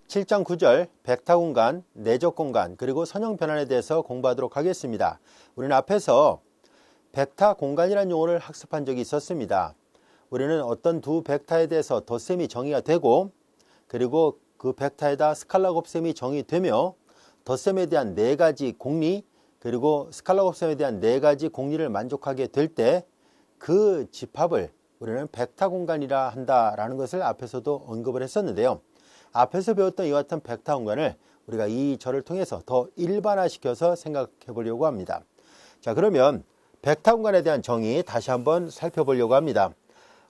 7장 9절 벡터 공간, 내적 공간, 그리고 선형 변환에 대해서 공부하도록 하겠습니다. 우리는 앞에서 벡터 공간이라는 용어를 학습한 적이 있었습니다. 우리는 어떤 두 벡터에 대해서 덧셈이 정의가 되고, 그리고 그 벡터에다 스칼라 곱셈이 정의되며 덧셈에 대한 네 가지 공리, 그리고 스칼라 곱셈에 대한 네 가지 공리를 만족하게 될 때 그 집합을 우리는 벡터 공간이라 한다라는 것을 앞에서도 언급을 했었는데요. 앞에서 배웠던 이와 같은 벡터 공간을 우리가 이 절을 통해서 더 일반화시켜서 생각해 보려고 합니다. 자, 그러면 벡터 공간에 대한 정의 다시 한번 살펴보려고 합니다.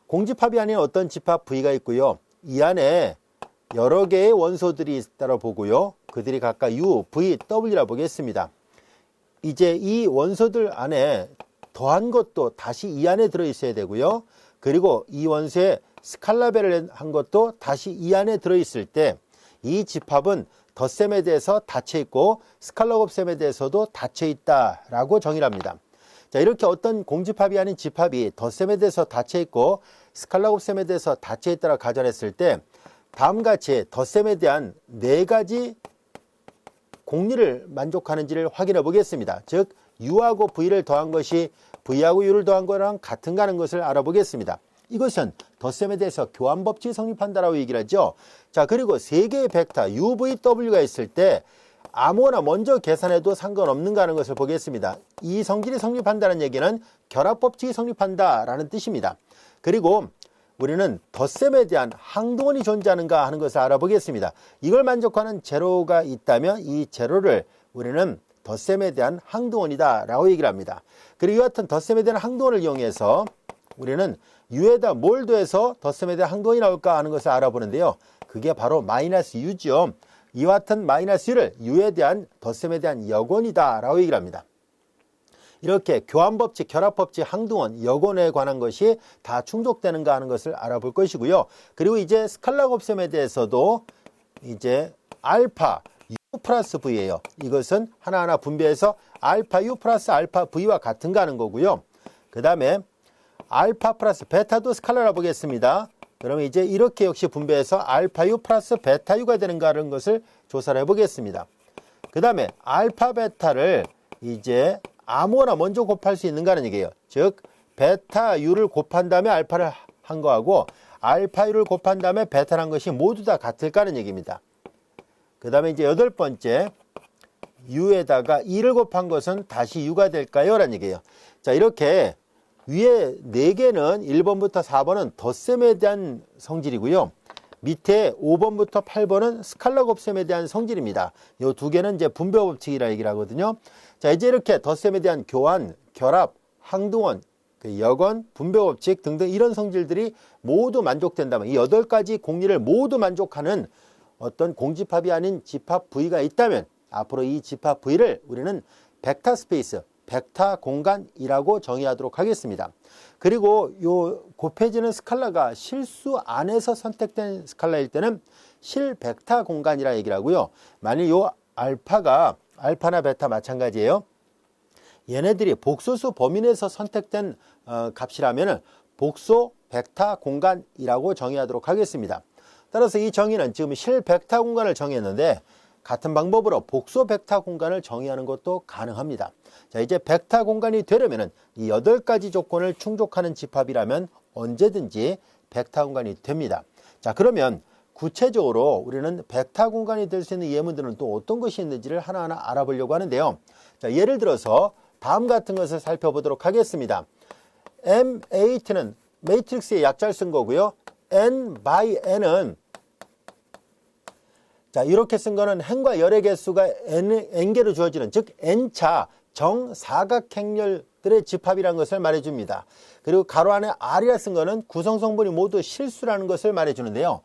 공집합이 아닌 어떤 집합 V가 있고요. 이 안에 여러 개의 원소들이 있다고 보고요. 그들이 각각 U, V, W라 보겠습니다. 이제 이 원소들 안에 더한 것도 다시 이 안에 들어있어야 되고요. 그리고 이 원소에 스칼라벨을 한 것도 다시 이 안에 들어있을 때 이 집합은 덧셈에 대해서 닫혀있고 스칼라 곱셈에 대해서도 닫혀있다라고 정의를 합니다. 자, 이렇게 어떤 공집합이 아닌 집합이 덧셈에 대해서 닫혀있고 스칼라 곱셈에 대해서 닫혀있다라고 가정했을 때 다음같이 덧셈에 대한 네 가지 공리를 만족하는지를 확인해 보겠습니다. 즉 U하고 V를 더한 것이 V하고 U를 더한 거랑 같은가 하는 것을 알아보겠습니다. 이것은 덧셈에 대해서 교환법칙이 성립한다라고 얘기를 하죠. 자, 그리고 세 개의 벡터 U, V, W가 있을 때 아무거나 먼저 계산해도 상관없는가 하는 것을 보겠습니다. 이 성질이 성립한다는 얘기는 결합법칙이 성립한다라는 뜻입니다. 그리고 우리는 덧셈에 대한 항동원이 존재하는가 하는 것을 알아보겠습니다. 이걸 만족하는 제로가 있다면 이 제로를 우리는 덧셈에 대한 항동원이다 라고 얘기를 합니다. 그리고 이와 같은 덧셈에 대한 항동원을 이용해서 우리는 U에다 뭘 더해서 덧셈에 대한 항동원이 나올까 하는 것을 알아보는데요. 그게 바로 마이너스 U죠. 이와 같은 마이너스 U를 U에 대한 덧셈에 대한 역원이다 라고 얘기를 합니다. 이렇게 교환법칙, 결합법칙, 항동원, 역원에 관한 것이 다 충족되는가 하는 것을 알아볼 것이고요. 그리고 이제 스칼라 곱셈에 대해서도 이제 알파 U 플러스 V예요. 이것은 하나하나 분배해서 알파 U 플러스 알파 V와 같은가 하는 거고요. 그 다음에 알파 플러스 베타도 스칼라라 보겠습니다. 그러면 이제 이렇게 역시 분배해서 알파 U 플러스 베타 U가 되는가 하는 것을 조사를 해보겠습니다. 그 다음에 알파 베타를 이제 아무거나 먼저 곱할 수 있는가 하는 얘기예요. 즉 베타 U를 곱한 다음에 알파를 한 거하고 알파 U를 곱한 다음에 베타를 한 것이 모두 다 같을까 하는 얘기입니다. 그 다음에 이제 여덟 번째 U에다가 2를 곱한 것은 다시 U가 될까요? 라는 얘기예요. 자, 이렇게 위에 4개는 1번부터 4번은 덧셈에 대한 성질이고요. 밑에 5번부터 8번은 스칼라 곱셈에 대한 성질입니다. 이 두 개는 이제 분배 법칙이라 얘기를 하거든요. 자, 이제 이렇게 덧셈에 대한 교환, 결합, 항동원, 역원, 분배 법칙 등등 이런 성질들이 모두 만족된다면 이 8가지 공리를 모두 만족하는 어떤 공집합이 아닌 집합 V가 있다면 앞으로 이 집합 V를 우리는 벡터 스페이스, 벡터 공간이라고 정의하도록 하겠습니다. 그리고 요 곱해지는 스칼라가 실수 안에서 선택된 스칼라일 때는 실벡터 공간이라 얘기를 하고요. 만일 요 알파가 알파나 베타 마찬가지예요. 얘네들이 복소수 범위 내에서 선택된 값이라면 복소 벡터 공간이라고 정의하도록 하겠습니다. 따라서 이 정의는 지금 실벡터 공간을 정의했는데 같은 방법으로 복소 벡터 공간을 정의하는 것도 가능합니다. 자, 이제 벡터 공간이 되려면 이 8가지 조건을 충족하는 집합이라면 언제든지 벡터 공간이 됩니다. 자, 그러면 구체적으로 우리는 벡터 공간이 될 수 있는 예문들은 또 어떤 것이 있는지를 하나하나 알아보려고 하는데요. 자, 예를 들어서 다음 같은 것을 살펴보도록 하겠습니다. M8는 매트릭스의 약자를 쓴 거고요. N by N은 자, 이렇게 쓴 거는 행과 열의 개수가 N개로 주어지는 즉 N차 정사각행렬들의 집합이라는 것을 말해줍니다. 그리고 가로 안에 R이라 쓴 거는 구성성분이 모두 실수라는 것을 말해주는데요.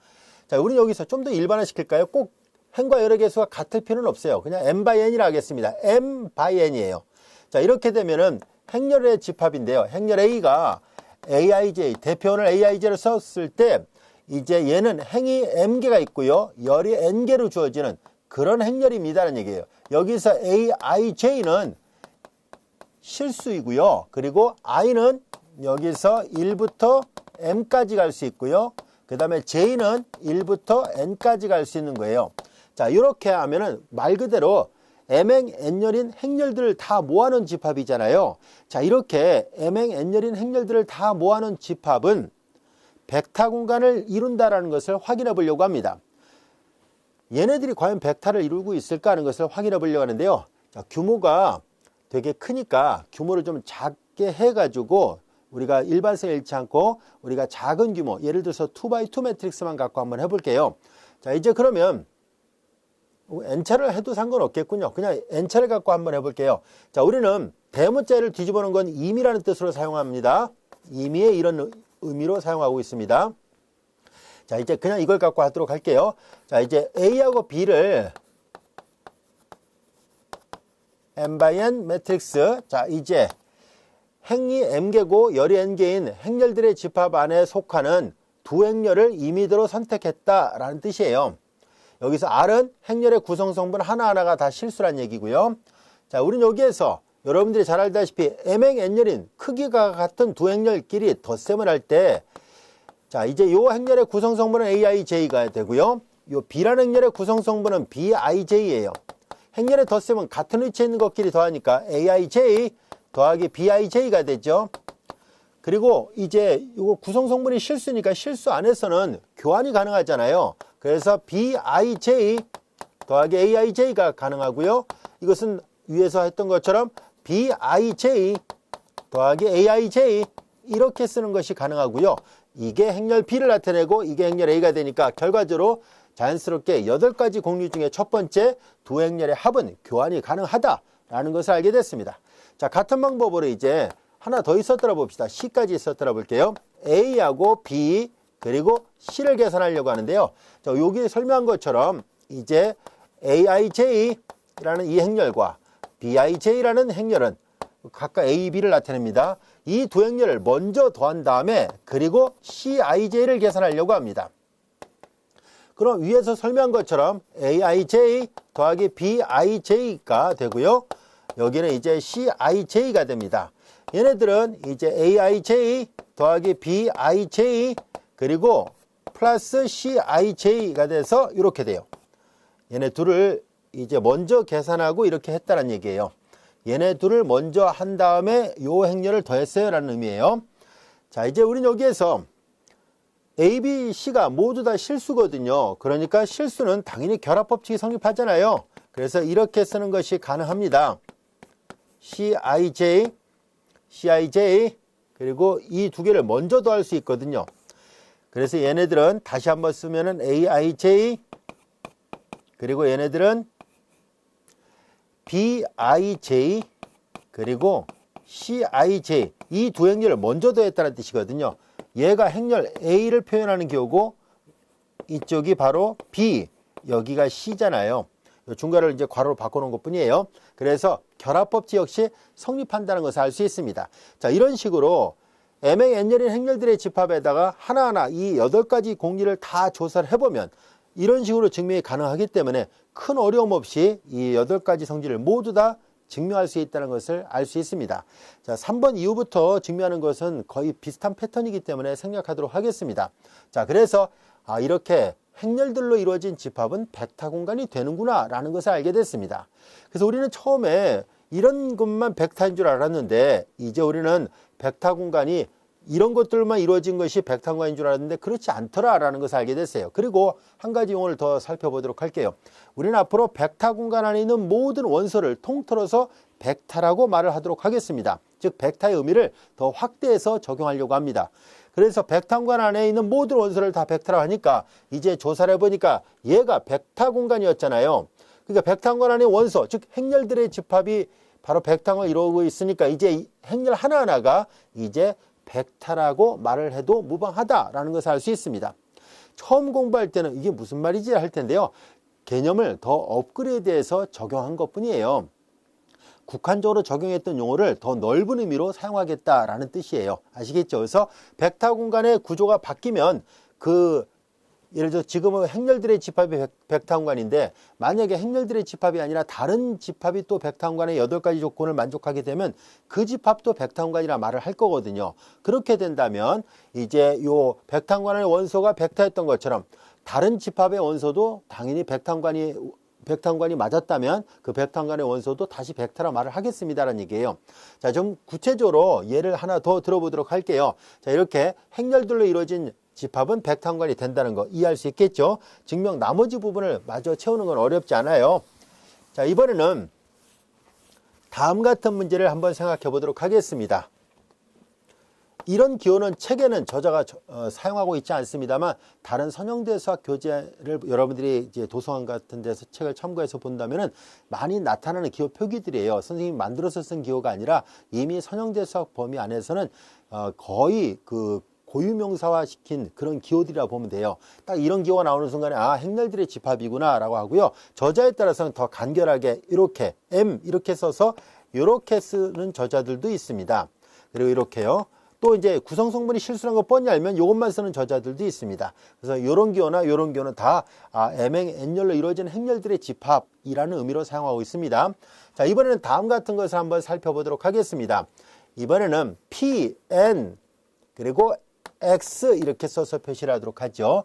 자, 우리 여기서 좀 더 일반화 시킬까요? 꼭 행과 열의 개수가 같을 필요는 없어요. 그냥 M by N이라 하겠습니다. M by N이에요. 자, 이렇게 되면은 행렬의 집합인데요. 행렬 A가 AIJ, 대표원을 AIJ를 썼을 때 이제 얘는 행이 M개가 있고요. 열이 N개로 주어지는 그런 행렬입니다라는 얘기예요. 여기서 AIJ는 실수이고요. 그리고 I는 여기서 1부터 M까지 갈 수 있고요. 그 다음에 J는 1부터 N까지 갈 수 있는 거예요. 자, 이렇게 하면은 말 그대로 M행 N열인 행렬들을 다 모아놓은 집합이잖아요. 자, 이렇게 M행 N열인 행렬들을 다 모아놓은 집합은 벡터 공간을 이룬다라는 것을 확인해 보려고 합니다. 얘네들이 과연 벡터를 이루고 있을까 하는 것을 확인해 보려고 하는데요. 자, 규모가 되게 크니까 규모를 좀 작게 해가지고 우리가 일반성에 잃지 않고 우리가 작은 규모, 예를 들어서 2x2 매트릭스만 갖고 한번 해볼게요. 자, 이제 그러면 n차를 해도 상관없겠군요. 그냥 n차를 갖고 한번 해볼게요. 자, 우리는 대문자를 뒤집어 놓은 건 임의라는 뜻으로 사용합니다. 임의의 이런 의미로 사용하고 있습니다. 자, 이제 그냥 이걸 갖고 하도록 할게요. 자, 이제 A하고 B를 n by n 매트릭스. 자, 이제 행이 m개고 열이 n개인 행렬들의 집합 안에 속하는 두 행렬을 임의대로 선택했다라는 뜻이에요. 여기서 R은 행렬의 구성성분 하나하나가 다 실수란 얘기고요. 자, 우리는 여기에서 여러분들이 잘 알다시피 M행 N열인 크기가 같은 두 행렬끼리 덧셈을 할 때, 자, 이제 요 행렬의 구성성분은 AIJ가 되고요. 요 B라는 행렬의 구성성분은 BIJ예요. 행렬의 덧셈은 같은 위치에 있는 것끼리 더하니까 AIJ 더하기 BIJ가 되죠. 그리고 이제 이거 구성성분이 실수니까 실수 안에서는 교환이 가능하잖아요. 그래서 BIJ 더하기 AIJ가 가능하고요. 이것은 위에서 했던 것처럼 BIJ 더하기 AIJ 이렇게 쓰는 것이 가능하고요. 이게 행렬 B를 나타내고 이게 행렬 A가 되니까 결과적으로 자연스럽게 8가지 공류 중에 첫 번째 두 행렬의 합은 교환이 가능하다라는 것을 알게 됐습니다. 자, 같은 방법으로 이제 하나 더 있었더라 봅시다. C까지 있었더라 볼게요. A하고 B 그리고 C를 계산하려고 하는데요. 자, 여기 설명한 것처럼 이제 AIJ라는 이 행렬과 BIJ라는 행렬은 각각 A, B를 나타냅니다. 이 두 행렬을 먼저 더한 다음에 그리고 CIJ를 계산하려고 합니다. 그럼 위에서 설명한 것처럼 AIJ 더하기 BIJ가 되고요. 여기는 이제 CIJ가 됩니다. 얘네들은 이제 AIJ 더하기 BIJ 그리고 플러스 CIJ가 돼서 이렇게 돼요. 얘네 둘을 이제 먼저 계산하고 이렇게 했다는 얘기예요. 얘네 둘을 먼저 한 다음에 요 행렬을 더했어요 라는 의미예요. 자, 이제 우리는 여기에서 A, B, C가 모두 다 실수거든요. 그러니까 실수는 당연히 결합법칙이 성립하잖아요. 그래서 이렇게 쓰는 것이 가능합니다. CIJ, CIJ 그리고 이 두 개를 먼저 더할 수 있거든요. 그래서 얘네들은 다시 한번 쓰면은 AIJ 그리고 얘네들은 BIJ 그리고 CIJ 이 두 행렬을 먼저 더했다는 뜻이거든요. 얘가 행렬 A를 표현하는 경우고 이쪽이 바로 B, 여기가 C잖아요. 중괄호를 이제 괄호로 바꿔놓은 것 뿐이에요. 그래서 결합법칙 역시 성립한다는 것을 알 수 있습니다. 자, 이런 식으로 M행 N열인 행렬들의 집합에다가 하나하나 이 8가지 공리를 다 조사를 해보면 이런 식으로 증명이 가능하기 때문에 큰 어려움 없이 이 8가지 성질을 모두 다 증명할 수 있다는 것을 알 수 있습니다. 자, 3번 이후부터 증명하는 것은 거의 비슷한 패턴이기 때문에 생략하도록 하겠습니다. 자, 그래서 이렇게 행렬들로 이루어진 집합은 벡터 공간이 되는구나 라는 것을 알게 됐습니다. 그래서 우리는 처음에 이런 것만 벡터인 줄 알았는데 이제 우리는 벡터 공간이 이런 것들만 이루어진 것이 벡터 공간인 줄 알았는데 그렇지 않더라라는 것을 알게 됐어요. 그리고 한 가지 용어를 더 살펴보도록 할게요. 우리는 앞으로 벡터 공간 안에 있는 모든 원소를 통틀어서 벡터라고 말을 하도록 하겠습니다. 즉 벡터의 의미를 더 확대해서 적용하려고 합니다. 그래서 벡터 공간 안에 있는 모든 원소를 다 벡터라고 하니까 이제 조사를 해보니까 얘가 벡터 공간이었잖아요. 그러니까 벡터 공간 안에 원소, 즉 행렬들의 집합이 바로 벡터를 이루고 있으니까 이제 행렬 하나하나가 이제 벡터라고 말을 해도 무방하다라는 것을 알 수 있습니다. 처음 공부할 때는 이게 무슨 말이지 할 텐데요. 개념을 더 업그레이드해서 적용한 것뿐이에요. 국한적으로 적용했던 용어를 더 넓은 의미로 사용하겠다라는 뜻이에요. 아시겠죠? 그래서 벡터 공간의 구조가 바뀌면 그 예를 들어 지금은 행렬들의 집합이 벡타 공간인데 만약에 행렬들의 집합이 아니라 다른 집합이 또 벡타 공간의 8가지 조건을 만족하게 되면 그 집합도 벡타 공간이라 말을 할 거거든요. 그렇게 된다면 이제 요 벡타 공간의 원소가 벡타였던 것처럼 다른 집합의 원소도 당연히 벡타 공간이 맞았다면 그 벡타 공간의 원소도 다시 벡터라 말을 하겠습니다라는 얘기예요. 자, 좀 구체적으로 예를 하나 더 들어보도록 할게요. 자, 이렇게 행렬들로 이루어진 집합은 벡터 공간이 된다는 거 이해할 수 있겠죠? 증명 나머지 부분을 마저 채우는 건 어렵지 않아요. 자, 이번에는 다음 같은 문제를 한번 생각해 보도록 하겠습니다. 이런 기호는 책에는 저자가 사용하고 있지 않습니다만 다른 선형대 수학 교재를 여러분들이 이제 도서관 같은 데서 책을 참고해서 본다면은 많이 나타나는 기호 표기들이에요. 선생님이 만들어서 쓴 기호가 아니라 이미 선형대 수학 범위 안에서는 거의 그 고유명사화 시킨 그런 기호들이라 보면 돼요. 딱 이런 기호가 나오는 순간에 아, 행렬들의 집합이구나 라고 하고요. 저자에 따라서는 더 간결하게 이렇게 M 이렇게 써서 이렇게 쓰는 저자들도 있습니다. 그리고 이렇게요. 또 이제 구성성분이 실수란 거 뻔히 알면 이것만 쓰는 저자들도 있습니다. 그래서 이런 기호나 이런 기호는 다 M행 N열로 이루어진 행렬들의 집합이라는 의미로 사용하고 있습니다. 자, 이번에는 다음 같은 것을 한번 살펴보도록 하겠습니다. 이번에는 P, N 그리고 X 이렇게 써서 표시를 하도록 하죠.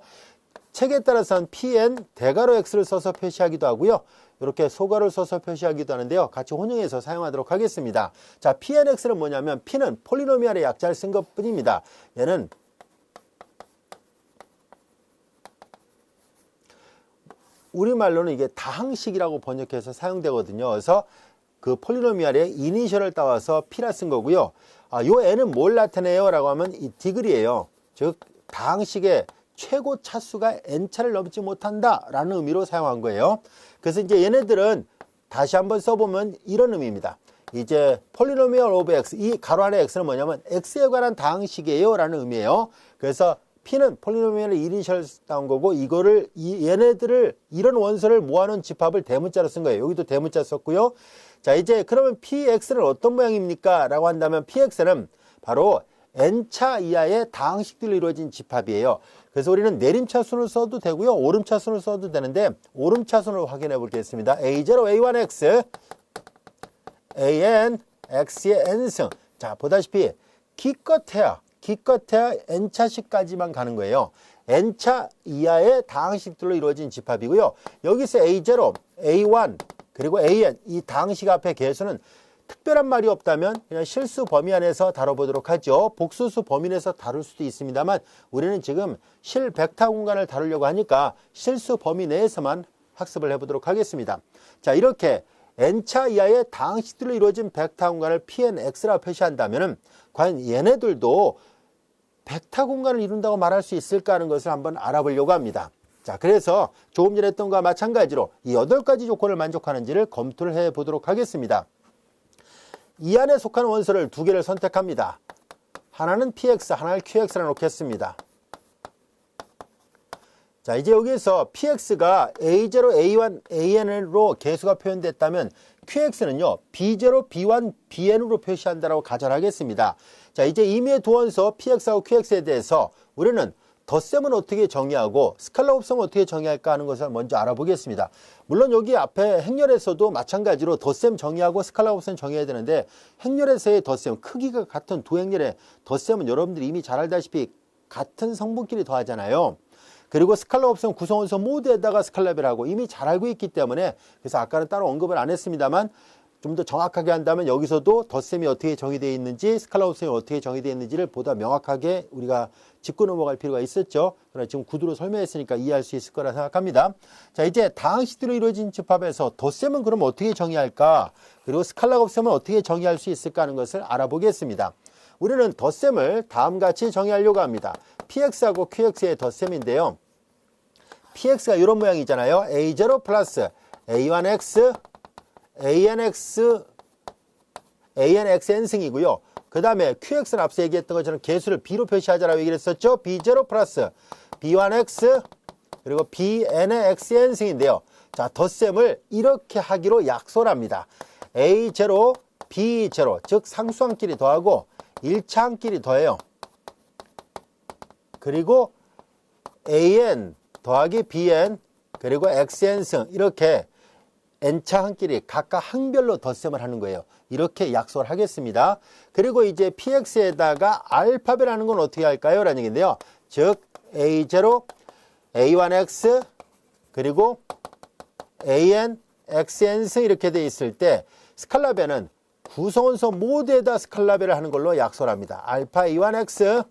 책에 따라서는 PN 대괄호 X를 써서 표시하기도 하고요. 이렇게 소괄호를 써서 표시하기도 하는데요. 같이 혼용해서 사용하도록 하겠습니다. 자, PNX는 뭐냐면 P는 폴리노미알의 약자를 쓴 것뿐입니다. 얘는 우리말로는 이게 다항식이라고 번역해서 사용되거든요. 그래서 그 폴리노미알의 이니셜을 따와서 P라 쓴 거고요. 요 N은 뭘 나타내요? 라고 하면 이 디그리예요. 즉 다항식의 최고 차수가 n차를 넘지 못한다 라는 의미로 사용한 거예요. 그래서 이제 얘네들은 다시 한번 써보면 이런 의미입니다. 이제 폴리노미얼 오브 x, 이 가로 안의 x는 뭐냐면 x에 관한 다항식이에요 라는 의미예요. 그래서 P는 폴리노미얼의 이니셜 나온 거고 이거를 얘네들을 이런 원소를 모아놓은 집합을 대문자로 쓴 거예요. 여기도 대문자 썼고요. 자, 이제 그러면 PX는 어떤 모양입니까? 라고 한다면 PX는 바로 n차 이하의 다항식들로 이루어진 집합이에요. 그래서 우리는 내림차순을 써도 되고요. 오름차순을 써도 되는데 오름차순으로 확인해 보겠습니다. A0, A1X, AN, X의 n승. 자, 보다시피 기껏해야 n차식까지만 가는 거예요. n차 이하의 다항식들로 이루어진 집합이고요. 여기서 A0, A1, 그리고 AN 이 다항식 앞에 개수는 특별한 말이 없다면 그냥 실수 범위 안에서 다뤄보도록 하죠. 복수수 범위 내에서 다룰 수도 있습니다만 우리는 지금 실벡터 공간을 다루려고 하니까 실수 범위 내에서만 학습을 해보도록 하겠습니다. 자, 이렇게 n차 이하의 다항식들로 이루어진 벡터 공간을 PNX라 표시한다면 과연 얘네들도 벡터 공간을 이룬다고 말할 수 있을까 하는 것을 한번 알아보려고 합니다. 자, 그래서 조금 전에 했던 것과 마찬가지로 이 8가지 조건을 만족하는지를 검토를 해보도록 하겠습니다. 이 안에 속하는 원소를 2개를 선택합니다. 하나는 PX, 하나를 QX라 놓겠습니다. 자, 이제 여기에서 PX가 A0, A1, AN으로 개수가 표현됐다면 QX는요, B0, B1, BN으로 표시한다라고 가정하겠습니다. 자, 이제 임의의 두 원소 PX하고 QX에 대해서 우리는 덧셈은 어떻게 정의하고 스칼라 곱셈은 어떻게 정의할까 하는 것을 먼저 알아보겠습니다. 물론 여기 앞에 행렬에서도 마찬가지로 덧셈 정의하고 스칼라 곱셈 정의해야 되는데 행렬에서의 덧셈, 크기가 같은 두 행렬의 덧셈은 여러분들이 이미 잘 알다시피 같은 성분끼리 더하잖아요. 그리고 스칼라 곱셈 구성원소 모두에다가 스칼라별하고 이미 잘 알고 있기 때문에 그래서 아까는 따로 언급을 안 했습니다만 좀 더 정확하게 한다면 여기서도 덧셈이 어떻게 정의되어 있는지 스칼라 곱셈이 어떻게 정의되어 있는지를 보다 명확하게 우리가 짚고 넘어갈 필요가 있었죠. 그러나 지금 구두로 설명했으니까 이해할 수 있을 거라 생각합니다. 자, 이제 다항식들로 이루어진 집합에서 덧셈은 그럼 어떻게 정의할까? 그리고 스칼라 곱셈은 어떻게 정의할 수 있을까 하는 것을 알아보겠습니다. 우리는 덧셈을 다음같이 정의하려고 합니다. PX하고 QX의 덧셈인데요. PX가 이런 모양이잖아요. A0 플러스 A1X, ANX, ANXN승이고요. 그 다음에 QX는 앞서 얘기했던 것처럼 개수를 B로 표시하자라고 얘기를 했었죠. B0 플러스 B1X 그리고 BN의 XN승인데요. 자, 덧셈을 이렇게 하기로 약속을 합니다. A0, B0, 즉 상수항끼리 더하고 1차항끼리 더해요. 그리고 AN, 더하기 bn 그리고 xn승 이렇게 n차 한끼리 각각 항별로 덧셈을 하는 거예요. 이렇게 약속을 하겠습니다. 그리고 이제 px에다가 알파벳 하는 건 어떻게 할까요? 라는 얘기인데요. 즉 a0, a1x 그리고 an, xn승 이렇게 돼 있을 때 스칼라배는 구성원소 모두에다 스칼라배를 하는 걸로 약속을 합니다. 알파 a1x,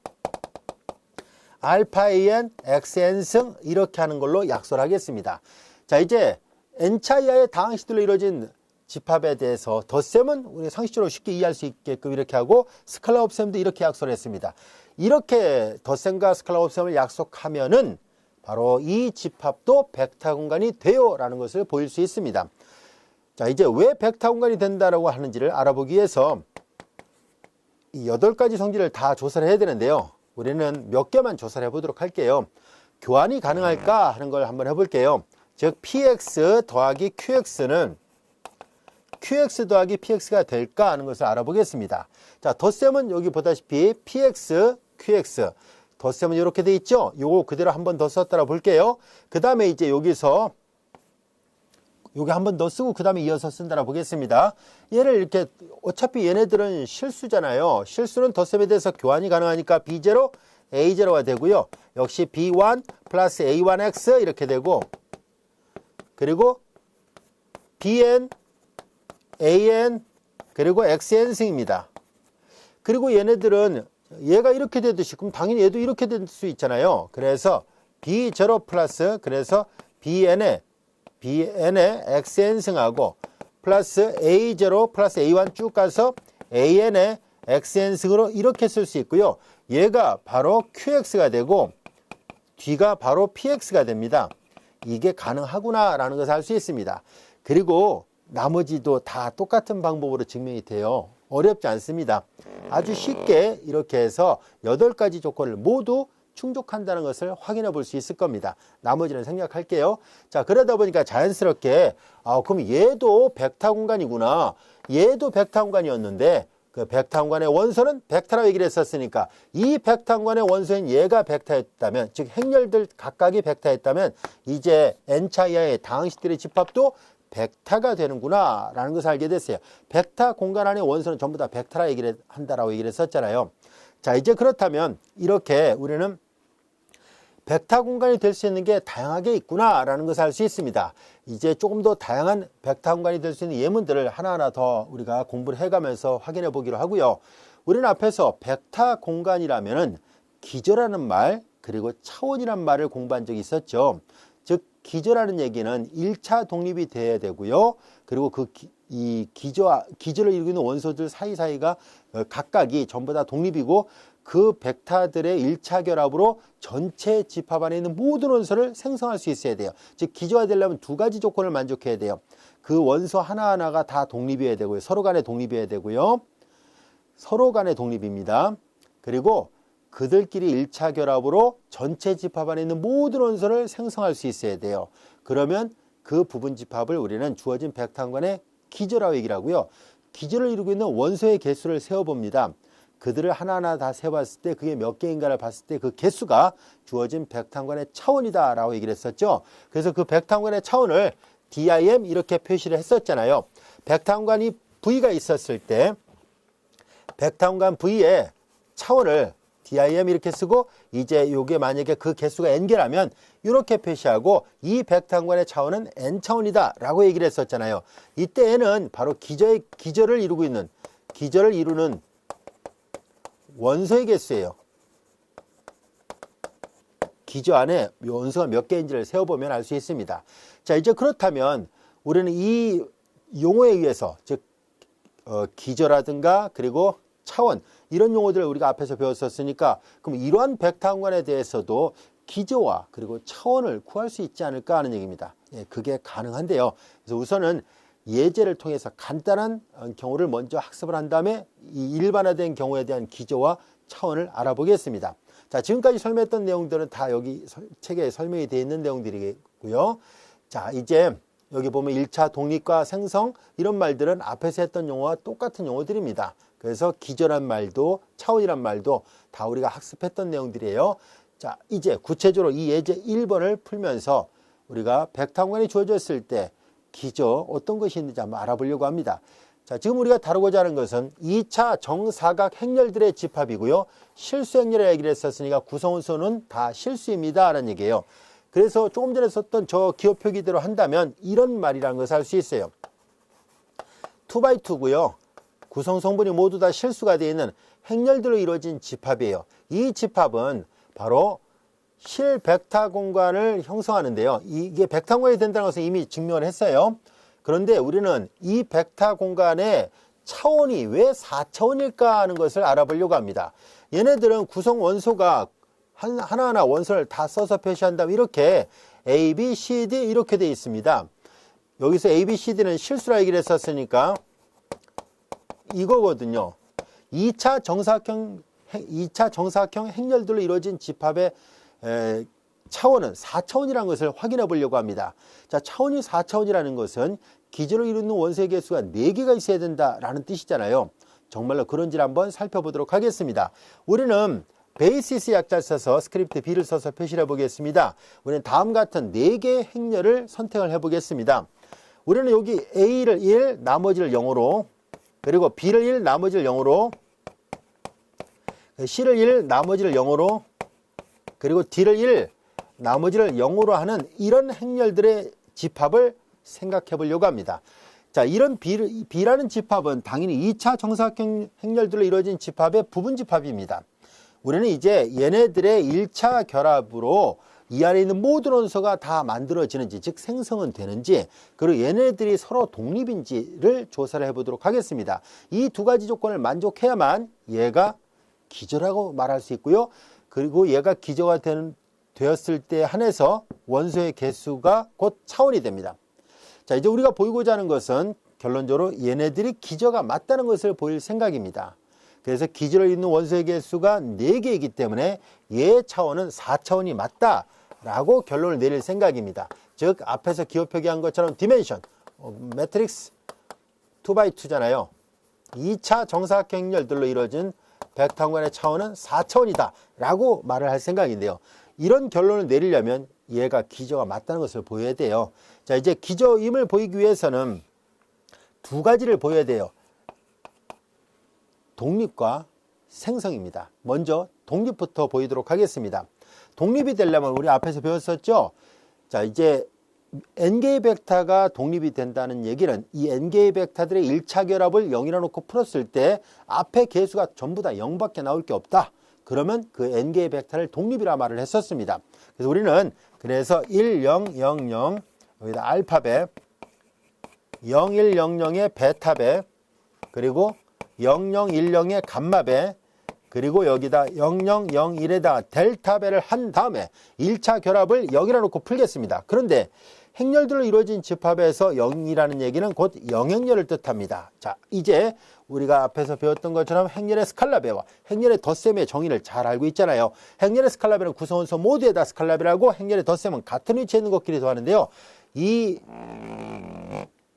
알파 an, xn승 이렇게 하는 걸로 약속을 하겠습니다. 자, 이제 n차 이하의 다항식들로 이루어진 집합에 대해서 덧셈은 우리 상식적으로 쉽게 이해할 수 있게끔 이렇게 하고 스칼라 곱셈도 이렇게 약속을 했습니다. 이렇게 덧셈과 스칼라 곱셈을 약속하면은 바로 이 집합도 벡터 공간이 돼요 라는 것을 보일 수 있습니다. 자, 이제 왜 벡터 공간이 된다라고 하는지를 알아보기 위해서 이 8가지 성질을 다 조사를 해야 되는데요. 우리는 몇 개만 조사를 해보도록 할게요. 교환이 가능할까 하는 걸 한번 해볼게요. 즉 px 더하기 qx는 qx 더하기 px가 될까 하는 것을 알아보겠습니다. 자, 덧셈은 여기 보다시피 px, qx 덧셈은 이렇게 돼 있죠. 요거 그대로 한 번 더 썼다라 볼게요. 그 다음에 이제 여기서 여기 한 번 더 쓰고 그 다음에 이어서 쓴다라 보겠습니다. 얘를 이렇게 어차피 얘네들은 실수잖아요. 실수는 덧셈에 대해서 교환이 가능하니까 b0, a0가 되고요. 역시 b1 플러스 a1x 이렇게 되고 그리고 bn, an 그리고 xn승입니다. 그리고 얘네들은 얘가 이렇게 되듯이 그럼 당연히 얘도 이렇게 될 수 있잖아요. 그래서 b0 플러스 그래서 bn의 xn승하고 플러스 a0 플러스 a1 쭉 가서 an의 xn승으로 이렇게 쓸 수 있고요. 얘가 바로 qx가 되고 뒤가 바로 px가 됩니다. 이게 가능하구나 라는 것을 알 수 있습니다. 그리고 나머지도 다 똑같은 방법으로 증명이 돼요. 어렵지 않습니다. 아주 쉽게 이렇게 해서 8가지 조건을 모두 충족한다는 것을 확인해 볼 수 있을 겁니다. 나머지는 생략할게요. 자, 그러다 보니까 자연스럽게 그럼 얘도 벡터 공간이구나. 얘도 벡터 공간이었는데 그 벡터 공간의 원소는 벡터라고 얘기를 했었으니까 이 벡터 공간의 원소인 얘가 벡터였다면 즉 행렬들 각각이 벡터였다면 이제 n차 이하의 다항식들의 집합도 벡터가 되는구나 라는 것을 알게 됐어요. 벡터 공간 안의 원소는 전부 다 벡터라 얘기를 한다라고 얘기를 했었잖아요. 자, 이제 그렇다면 이렇게 우리는 벡터 공간이 될 수 있는 게 다양하게 있구나 라는 것을 알 수 있습니다. 이제 조금 더 다양한 벡터 공간이 될 수 있는 예문들을 하나하나 더 우리가 공부를 해가면서 확인해 보기로 하고요. 우리는 앞에서 벡터 공간이라면은 기저라는 말 그리고 차원이라는 말을 공부한 적이 있었죠. 즉 기저라는 얘기는 1차 독립이 돼야 되고요. 그리고 이 기저를 이루고 있는 원소들 사이사이가 각각이 전부 다 독립이고 그 벡터들의 1차 결합으로 전체 집합 안에 있는 모든 원소를 생성할 수 있어야 돼요. 즉 기저가 되려면 2가지 조건을 만족해야 돼요. 그 원소 하나하나가 다 독립이어야 되고요. 서로 간에 독립이어야 되고요. 서로 간의 독립입니다. 그리고 그들끼리 1차 결합으로 전체 집합 안에 있는 모든 원소를 생성할 수 있어야 돼요. 그러면 그 부분 집합을 우리는 주어진 벡터 공간의 기저라고 얘기를 하고요. 기저를 이루고 있는 원소의 개수를 세어봅니다. 그들을 하나하나 다 세봤을 때 그게 몇 개인가를 봤을 때 그 개수가 주어진 벡터 공간의 차원이다 라고 얘기를 했었죠. 그래서 그 벡터 공간의 차원을 dim 이렇게 표시를 했었잖아요. 벡터 공간이 v가 있었을 때 벡터 공간 v의 차원을 dim 이렇게 쓰고 이제 요게 만약에 그 개수가 n개라면 이렇게 표시하고 이 벡터 공간의 차원은 n차원이다 라고 얘기를 했었잖아요. 이때 n은 바로 기저를 이루는 원소의 개수예요. 기저 안에 원소가 몇 개인지를 세어보면 알 수 있습니다. 자, 이제 그렇다면 우리는 이 용어에 의해서 즉 기저라든가 그리고 차원 이런 용어들을 우리가 앞에서 배웠었으니까 그럼 이러한 벡터 공간에 대해서도 기저와 그리고 차원을 구할 수 있지 않을까 하는 얘기입니다. 예, 그게 가능한데요. 그래서 우선은 예제를 통해서 간단한 경우를 먼저 학습을 한 다음에 이 일반화된 경우에 대한 기저와 차원을 알아보겠습니다. 자, 지금까지 설명했던 내용들은 다 여기 책에 설명이 되어 있는 내용들이고요. 자, 이제 여기 보면 1차 독립과 생성 이런 말들은 앞에서 했던 용어와 똑같은 용어들입니다. 그래서 기저란 말도 차원이란 말도 다 우리가 학습했던 내용들이에요. 자, 이제 구체적으로 이 예제 1번을 풀면서 우리가 백타공간이 주어졌을 때 기저 어떤 것이 있는지 한번 알아보려고 합니다. 자, 지금 우리가 다루고자 하는 것은 2차 정사각 행렬들의 집합이고요. 실수 행렬의 얘기를 했었으니까 구성원소는 다 실수입니다 라는 얘기예요. 그래서 조금 전에 썼던 저 기호 표기대로 한다면 이런 말이라는 것을 알 수 있어요. 2x2고요. 구성 성분이 모두 다 실수가 되어 있는 행렬들로 이루어진 집합이에요. 이 집합은 바로 실벡터 공간을 형성하는데요. 이게 벡터 공간이 된다는 것은 이미 증명을 했어요. 그런데 우리는 이 벡터 공간의 차원이 왜 4차원일까 하는 것을 알아보려고 합니다. 얘네들은 구성 원소가 하나하나 원소를 다 써서 표시한다면 이렇게 A, B, C, D 이렇게 되어 있습니다. 여기서 A, B, C, D는 실수라 얘기를 했었으니까 이거거든요. 2차 정사각형 행렬들로 이루어진 집합의 차원은 4차원이라는 것을 확인해 보려고 합니다. 자, 차원이 4차원이라는 것은 기저로 이루는 원소의 개수가 4개가 있어야 된다라는 뜻이잖아요. 정말로 그런지를 한번 살펴보도록 하겠습니다. 우리는 베이시스 약자를 써서 스크립트 B를 써서 표시를 해보겠습니다. 우리는 다음 같은 4개의 행렬을 선택을 해보겠습니다. 우리는 여기 A를 1, 나머지를 0으로, 그리고 B를 1, 나머지를 0으로, C를 1, 나머지를 0으로, 그리고 D를 1, 나머지를 0으로 하는 이런 행렬들의 집합을 생각해 보려고 합니다. 자, 이런 B라는 집합은 당연히 2차 정사각형 행렬들로 이루어진 집합의 부분 집합입니다. 우리는 이제 얘네들의 1차 결합으로 이 안에 있는 모든 원소가 다 만들어지는지, 즉 생성은 되는지, 그리고 얘네들이 서로 독립인지를 조사를 해보도록 하겠습니다. 이 두 가지 조건을 만족해야만 얘가 기저라고 말할 수 있고요. 그리고 얘가 기저가 되었을 때 한해서 원소의 개수가 곧 차원이 됩니다. 자, 이제 우리가 보이고자 하는 것은 결론적으로 얘네들이 기저가 맞다는 것을 보일 생각입니다. 그래서 기저를 잇는 원소의 개수가 4개이기 때문에 얘 차원은 4차원이 맞다라고 결론을 내릴 생각입니다. 즉 앞에서 기호 표기한 것처럼 디멘션, 매트릭스 2x2잖아요. 2차 정사각형 행렬들로 이루어진 벡터 공간의 차원은 4차원이다 라고 말을 할 생각인데요. 이런 결론을 내리려면 얘가 기저가 맞다는 것을 보여야 돼요. 자, 이제 기저임을 보이기 위해서는 두 가지를 보여야 돼요. 독립과 생성입니다. 먼저 독립부터 보이도록 하겠습니다. 독립이 되려면 우리 앞에서 배웠었죠. 자, 이제 n개의 벡터가 독립이 된다는 얘기는 이 n개의 벡터들의 1차 결합을 0이라 놓고 풀었을 때 앞에 개수가 전부 다 0밖에 나올 게 없다. 그러면 그 n개의 벡터를 독립이라 말을 했었습니다. 그래서 우리는 그래서 1, 0, 0, 0 여기다 알파벳 0, 1, 0, 0의 베타벳 그리고 0, 0, 1, 0의 감마벳 그리고 여기다 0, 0, 0, 1에다가 델타벳을 한 다음에 1차 결합을 0이라 놓고 풀겠습니다. 그런데 행렬들로 이루어진 집합에서 0이라는 얘기는 곧 영행렬을 뜻합니다. 자, 이제 우리가 앞에서 배웠던 것처럼 행렬의 스칼라배와 행렬의 덧셈의 정의를 잘 알고 있잖아요. 행렬의 스칼라배는 구성원소 모두에다 스칼라배라고 행렬의 덧셈은 같은 위치에 있는 것끼리 더하는데요. 이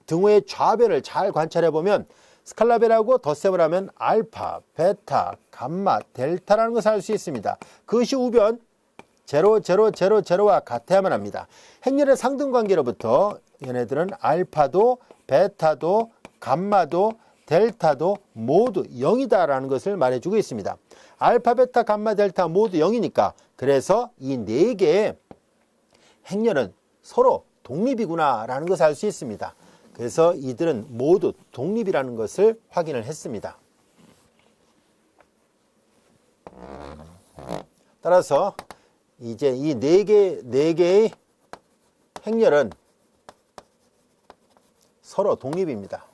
등호의 좌변을 잘 관찰해 보면 스칼라배라고 덧셈을 하면 알파, 베타, 감마, 델타라는 것을 알 수 있습니다. 그것이 우변 0, 0, 0, 0와 같아야만 합니다. 행렬의 상등관계로부터 얘네들은 알파도, 베타도, 감마도, 델타도 모두 0이다라는 것을 말해주고 있습니다. 알파, 베타, 감마, 델타 모두 0이니까 그래서 이 4개의 행렬은 서로 독립이구나라는 것을 알 수 있습니다. 그래서 이들은 모두 독립이라는 것을 확인을 했습니다. 따라서 이제 이 4개의 행렬은 서로 독립입니다.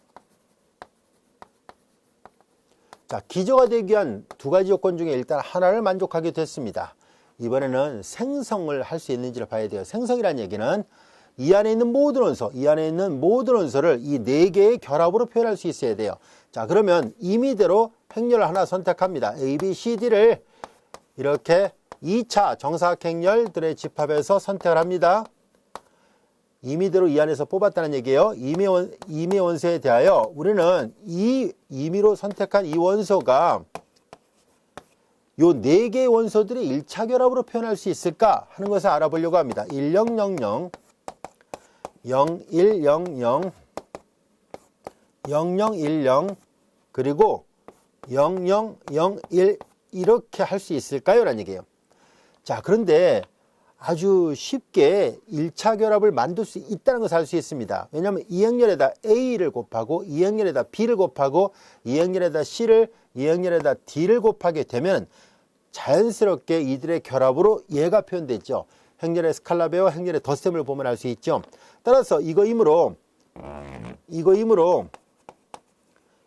자, 기저가 되기 위한 두 가지 조건 중에 일단 하나를 만족하게 됐습니다. 이번에는 생성을 할 수 있는지를 봐야 돼요. 생성이라는 얘기는 이 안에 있는 모든 원소, 이 안에 있는 모든 원소를 이 4개의 결합으로 표현할 수 있어야 돼요. 자, 그러면 임의대로 행렬을 하나 선택합니다. A, B, C, D를 이렇게 2차 정사각행렬들의 집합에서 선택을 합니다. 임의대로 이 안에서 뽑았다는 얘기예요. 임의 원소에 대하여 우리는 이 임의로 선택한 이 원소가 요 4개의 원소들이 1차 결합으로 표현할 수 있을까 하는 것을 알아보려고 합니다. 1000, 0100, 0010, 그리고 0001 이렇게 할 수 있을까요? 라는 얘기예요. 자, 그런데 아주 쉽게 1차 결합을 만들 수 있다는 것을 알 수 있습니다. 왜냐하면 이 행렬에다 A를 곱하고 이 행렬에다 B를 곱하고 이 행렬에다 C를 이 행렬에다 D를 곱하게 되면 자연스럽게 이들의 결합으로 얘가 표현됐죠. 행렬의 스칼라베와 행렬의 덧셈을 보면 알 수 있죠. 따라서 이거이므로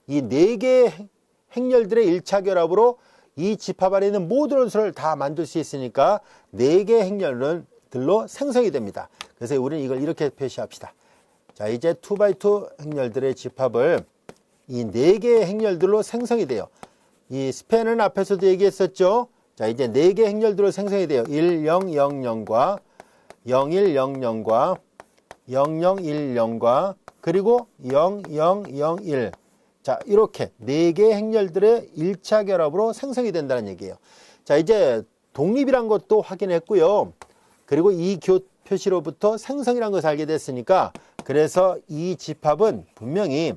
이 4개의 행렬들의 1차 결합으로 이 집합 안에 있는 모든 원소를 다 만들 수 있으니까 4개의 행렬들로 생성이 됩니다. 그래서 우리는 이걸 이렇게 표시합시다. 자, 이제 2x2 행렬들의 집합을 이 4개의 행렬들로 생성이 돼요. 이 스팬은 앞에서도 얘기했었죠. 자, 이제 4개의 행렬들로 생성이 돼요. 1000과 0100과 0010과 그리고 0001. 자, 이렇게 4개의 행렬들의 1차 결합으로 생성이 된다는 얘기예요. 자, 이제 독립이란 것도 확인했고요. 그리고 이 교 표시로부터 생성이라는 것을 알게 됐으니까 그래서 이 집합은 분명히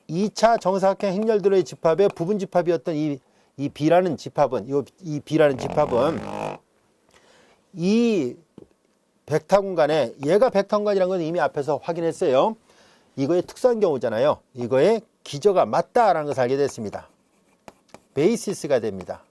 2차 정사각형 행렬들의 집합의 부분 집합이었던 이 B라는 집합은 이 B라는 집합은 이 벡터 공간에 얘가 벡터 공간이라는 건 이미 앞에서 확인했어요. 이거의 특수한 경우잖아요. 이거의 기저가 맞다라는 것을 알게 됐습니다. 베이시스가 됩니다.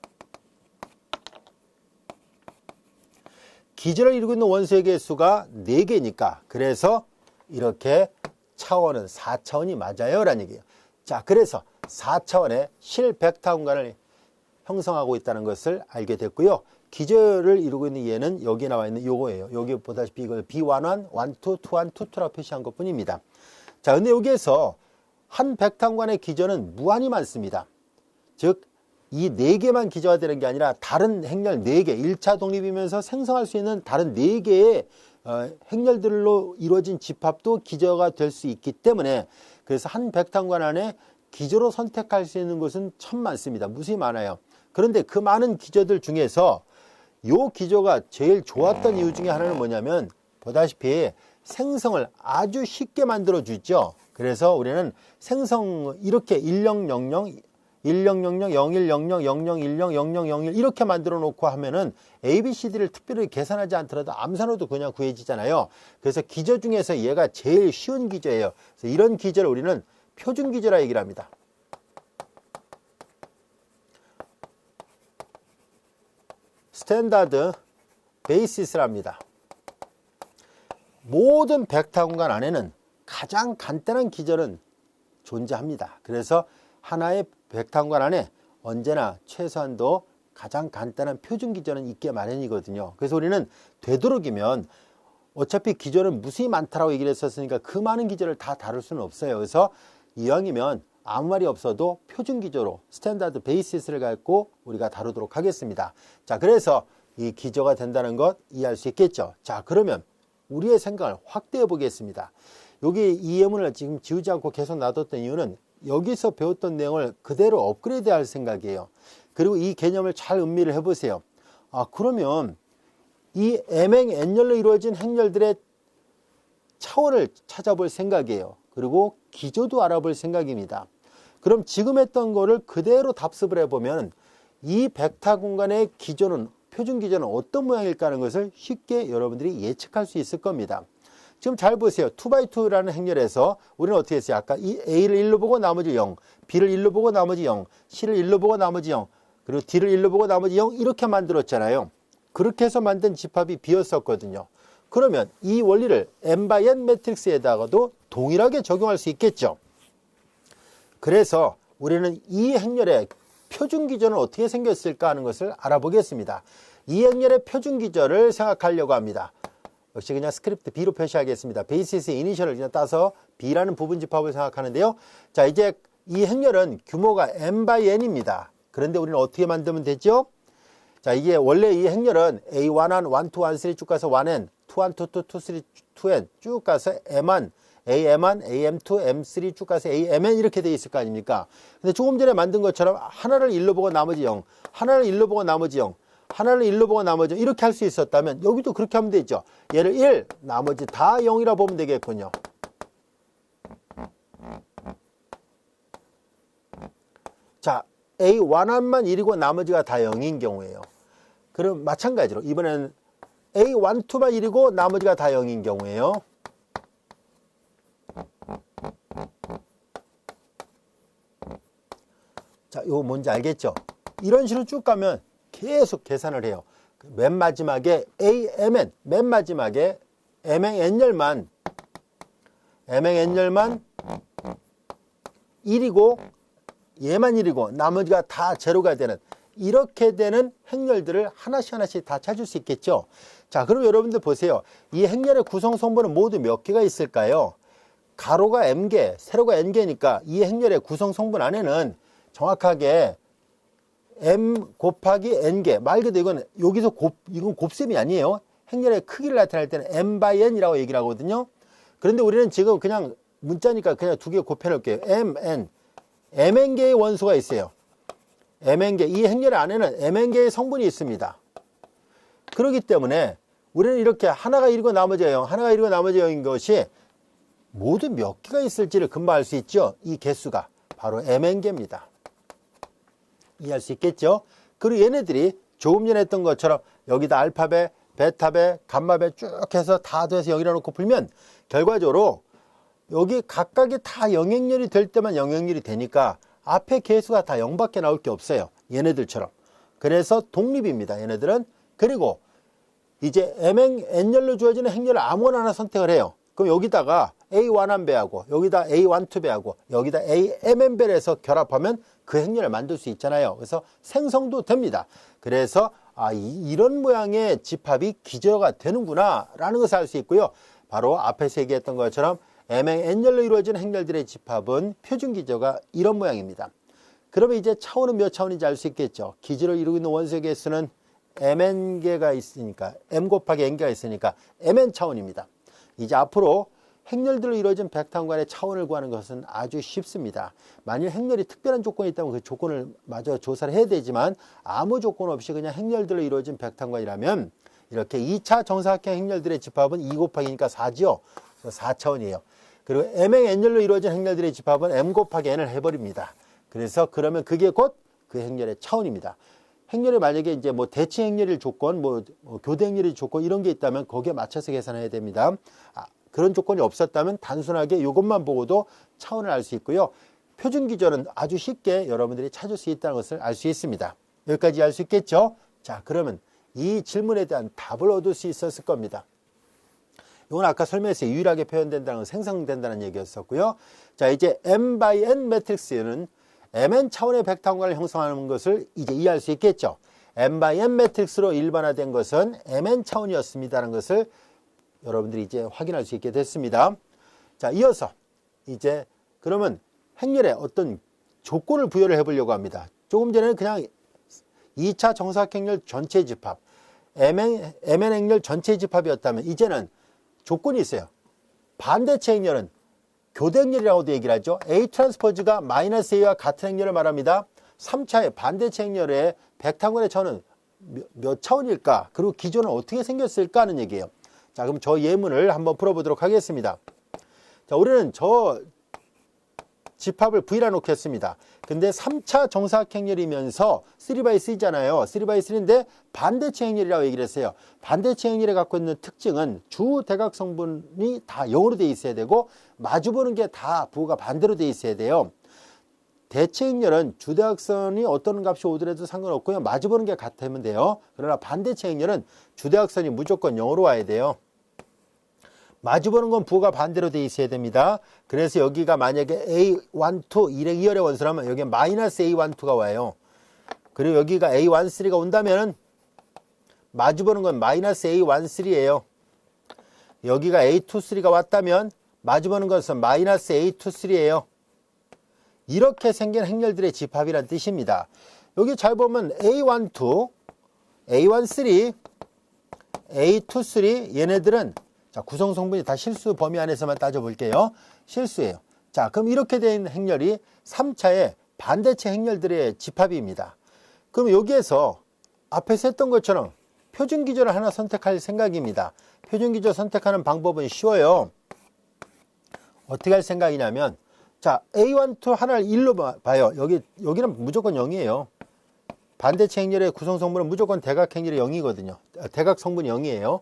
기저를 이루고 있는 원소의 개수가 4개니까 그래서 이렇게 차원은 4차원이 맞아요 라는 얘기예요. 자, 그래서 4차원의 실벡터 공간을 형성하고 있다는 것을 알게 됐고요. 기저를 이루고 있는 얘는 여기 나와 있는 요거예요. 여기 보다시피 이걸 B11, 12, 21, 22라고 표시한 것 뿐입니다. 자, 근데 여기에서 한 벡터 공간의 기저는 무한히 많습니다. 즉, 이 4개만 기저가 되는 게 아니라 다른 행렬 4개, 1차 독립이면서 생성할 수 있는 다른 4개의 행렬들로 이루어진 집합도 기저가 될 수 있기 때문에 그래서 한 벡터 공간 안에 기저로 선택할 수 있는 것은 참 많습니다. 무수히 많아요. 그런데 그 많은 기저들 중에서 요 기저가 제일 좋았던 이유 중에 하나는 뭐냐면 보다시피 생성을 아주 쉽게 만들어 주죠. 그래서 우리는 생성 이렇게 1000, 1000, 0100, 0010, 0001 이렇게 만들어 놓고 하면은 ABCD를 특별히 계산하지 않더라도 암산으로도 그냥 구해지잖아요. 그래서 기저 중에서 얘가 제일 쉬운 기저예요. 그래서 이런 기저를 우리는 표준 기저라 얘기를 합니다. 스탠다드 베이시스랍니다. 모든 벡터 공간 안에는 가장 간단한 기저는 존재합니다. 그래서 하나의 벡터 공간 안에 언제나 최소한도 가장 간단한 표준 기저는 있게 마련이거든요. 그래서 우리는 되도록이면 어차피 기저는 무수히 많다라고 얘기를 했었으니까 그 많은 기저를 다 다룰 수는 없어요. 그래서 이왕이면 아무 말이 없어도 표준 기저로 스탠다드 베이시스를 갖고 우리가 다루도록 하겠습니다. 자, 그래서 이 기저가 된다는 것 이해할 수 있겠죠. 자, 그러면 우리의 생각을 확대해 보겠습니다. 여기 이 예문을 지금 지우지 않고 계속 놔뒀던 이유는 여기서 배웠던 내용을 그대로 업그레이드 할 생각이에요. 그리고 이 개념을 잘 음미를 해보세요. 아, 그러면 이 M행 N열로 이루어진 행렬들의 차원을 찾아볼 생각이에요. 그리고 기저도 알아볼 생각입니다. 그럼 지금 했던 거를 그대로 답습을 해보면 이 벡터 공간의 기저는 표준 기저는 어떤 모양일까 하는 것을 쉽게 여러분들이 예측할 수 있을 겁니다. 지금 잘 보세요. 2x2라는 행렬에서 우리는 어떻게 했어요? 아까 이 A를 1로 보고 나머지 0, B를 1로 보고 나머지 0, C를 1로 보고 나머지 0, 그리고 D를 1로 보고 나머지 0 이렇게 만들었잖아요. 그렇게 해서 만든 집합이 B였었거든요. 그러면 이 원리를 n×n 매트릭스에다가도 동일하게 적용할 수 있겠죠. 그래서 우리는 이 행렬의 표준 기저는 어떻게 생겼을까 하는 것을 알아보겠습니다. 이 행렬의 표준 기저를 생각하려고 합니다. 역시 그냥 스크립트 B로 표시하겠습니다. 베이시스의 이니셜을 그냥 따서 B라는 부분 집합을 생각하는데요. 자, 이제 이 행렬은 규모가 n×n입니다. 그런데 우리는 어떻게 만들면 되죠? 자, 이게 원래 이 행렬은 A11, 12, 13 쭉 가서 1n, 21, 22, 23, 2n 쭉 가서 Mn, AM1, AM2, M3 쭉 가서 AMN 이렇게 돼 있을 거 아닙니까? 근데 조금 전에 만든 것처럼 하나를 1로 보고 나머지 0, 하나를 1로 보고 나머지 0, 하나를 1로 보고 나머지 0 이렇게 할 수 있었다면 여기도 그렇게 하면 되죠. 얘를 1, 나머지 다 0이라 보면 되겠군요. 자, A11만 1이고 나머지가 다 0인 경우에요. 그럼 마찬가지로 이번에는 A12만 1이고 나머지가 다 0인 경우에요. 자, 이거 뭔지 알겠죠? 이런 식으로 쭉 가면 계속 계산을 해요. 맨 마지막에 AMN, 맨 마지막에 MN열만 1이고 얘만 1이고 나머지가 다 제로가 되는 이렇게 되는 행렬들을 하나씩 다 찾을 수 있겠죠. 자, 그럼 여러분들 보세요. 이 행렬의 구성 성분은 모두 몇 개가 있을까요? 가로가 m개, 세로가 n개니까 이 행렬의 구성 성분 안에는 정확하게 m 곱하기 n개, 말 그대로 이건 여기서 이건 곱셈이 아니에요. 행렬의 크기를 나타낼 때는 m by n이라고 얘기를 하거든요. 그런데 우리는 지금 그냥 문자니까 그냥 두 개 곱해 놓을게요. mn개의 원소가 있어요. mn개, 이 행렬 안에는 mn개의 성분이 있습니다. 그렇기 때문에 우리는 이렇게 하나가 1이고 나머지가 0, 하나가 1이고 나머지가 0인 것이 모두 몇 개가 있을지를 금방 알 수 있죠. 이 개수가 바로 mn개입니다. 이해할 수 있겠죠? 그리고 얘네들이 조금 전에 했던 것처럼 여기다 알파벳, 베타벳, 감마벳 쭉 해서 다 더해서 0이라 놓고 풀면 결과적으로 여기 각각이 다 영행렬이 될 때만 영행렬이 되니까 앞에 개수가 다 0밖에 나올 게 없어요. 얘네들처럼. 그래서 독립입니다. 얘네들은. 그리고 이제 n열로 주어지는 행렬을 아무거나 하나 선택을 해요. 그럼 여기다가 A11배하고 여기다 A12배하고 여기다 AMN배를 해서 결합하면 그 행렬을 만들 수 있잖아요. 그래서 생성도 됩니다. 그래서 이런 모양의 집합이 기저가 되는구나 라는 것을 알 수 있고요. 바로 앞에서 얘기했던 것처럼 n열로 이루어진 행렬들의 집합은 표준 기저가 이런 모양입니다. 그러면 이제 차원은 몇 차원인지 알 수 있겠죠. 기저를 이루고 있는 원소의 개수는 mn개가 있으니까 m 곱하기 n개가 있으니까 mn 차원입니다. 이제 앞으로 행렬들로 이루어진 벡터항간의 차원을 구하는 것은 아주 쉽습니다. 만일 행렬이 특별한 조건이 있다면 그 조건을 마저 조사를 해야 되지만 아무 조건 없이 그냥 행렬들로 이루어진 벡터항간이라면 이렇게 2차 정사각형 행렬들의 집합은 2 곱하기니까 4지요. 그래서 4차원이에요. 그리고 mn열로 이루어진 행렬들의 집합은 m 곱하기 n을 해버립니다. 그래서 그러면 그게 곧 그 행렬의 차원입니다. 행렬에 만약에 이제 뭐 대칭 행렬일 조건, 교대 행렬일 조건 이런 게 있다면 거기에 맞춰서 계산해야 됩니다. 그런 조건이 없었다면 단순하게 이것만 보고도 차원을 알 수 있고요. 표준 기저는 아주 쉽게 여러분들이 찾을 수 있다는 것을 알 수 있습니다. 여기까지 알 수 있겠죠? 자, 그러면 이 질문에 대한 답을 얻을 수 있었을 겁니다. 이건 아까 설명했어요. 유일하게 표현된다는 건 생성된다는 얘기였었고요. 자, 이제 m by n 매트릭스는 mn 차원의 벡터항간을 형성하는 것을 이제 이해할 수 있겠죠. m by n 매트릭스로 일반화된 것은 mn 차원이었습니다라는 것을 여러분들이 이제 확인할 수 있게 됐습니다. 자, 이어서 이제 그러면 행렬에 어떤 조건을 부여를 해보려고 합니다. 조금 전에는 그냥 2차 정사각형렬 전체 집합, mn 행렬 전체 집합이었다면 이제는 조건이 있어요. 반대체 행렬은 교대 행렬이라고도 얘기를 하죠. A 트랜스포즈가 마이너스 A와 같은 행렬을 말합니다. 3차의 반대체 행렬의 벡터항간의 차원은 몇 차원일까? 그리고 기존은 어떻게 생겼을까 하는 얘기예요. 자, 그럼 저 예문을 한번 풀어보도록 하겠습니다. 자, 우리는 저 집합을 V라 놓겠습니다. 근데 3차 정사각형렬이면서 3x3잖아요. 3x3인데 반대체 행렬이라고 얘기를 했어요. 반대체 행렬이 갖고 있는 특징은 주 대각 성분이 다 0으로 돼 있어야 되고 마주보는 게 다 부호가 반대로 돼 있어야 돼요. 대체 행렬은 주대각선이 어떤 값이 오더라도 상관없고요. 마주보는 게 같으면 돼요. 그러나 반대체 행렬은 주대각선이 무조건 0으로 와야 돼요. 마주보는 건 부호가 반대로 돼 있어야 됩니다. 그래서 여기가 만약에 A12 일행 2열의 원소라면 여기에 마이너스 A12가 와요. 그리고 여기가 A13가 온다면 마주보는 건 마이너스 A13예요. 여기가 A23가 왔다면 마주보는 것은 마이너스 A23예요. 이렇게 생긴 행렬들의 집합이란 뜻입니다. 여기 잘 보면 A12, A13, A23 얘네들은 자, 구성 성분이 다 실수 범위 안에서만 따져볼게요. 실수예요. 자, 그럼 이렇게 된 행렬이 3차의 반대체 행렬들의 집합입니다. 그럼 여기에서 앞에서 했던 것처럼 표준 기조를 하나 선택할 생각입니다. 표준 기조 선택하는 방법은 쉬워요. 어떻게 할 생각이냐면, 자, A12 하나를 1로 봐요. 여기는 무조건 0이에요. 반대체 행렬의 구성 성분은 무조건 대각 행렬이 0이거든요. 대각 성분이 0이에요.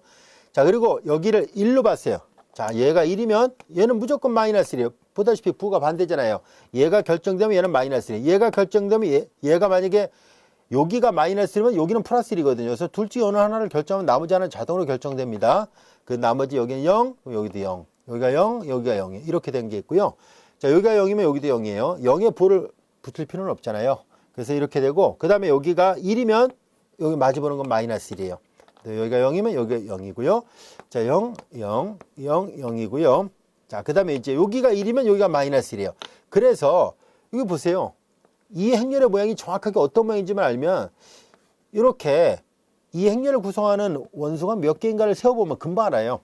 자, 그리고 여기를 1로 봤어요. 자, 얘가 1이면 얘는 무조건 마이너스 1이에요. 보다시피 부가 반대잖아요. 얘가 결정되면 얘는 마이너스 1이에요. 얘가 결정되면 얘가 만약에 여기가 마이너스 1이면 여기는 플러스 1이거든요. 그래서 둘 중에 어느 하나를 결정하면 나머지 하나는 자동으로 결정됩니다. 그 나머지 여기는 0, 여기도 0. 여기가 0, 여기가 0이에요. 이렇게 된 게 있고요. 자, 여기가 0이면 여기도 0이에요. 0에 부를 붙을 필요는 없잖아요. 그래서 이렇게 되고, 그 다음에 여기가 1이면 여기 마주보는 건 마이너스 1이에요. 여기가 0이면 여기가 0이고요. 자, 0, 0, 0, 0이고요. 자, 그 다음에 이제 여기가 1이면 여기가 마이너스 1이에요. 그래서 여기 보세요. 이 행렬의 모양이 정확하게 어떤 모양인지만 알면 이렇게 이 행렬을 구성하는 원소가 몇 개인가를 세워보면 금방 알아요.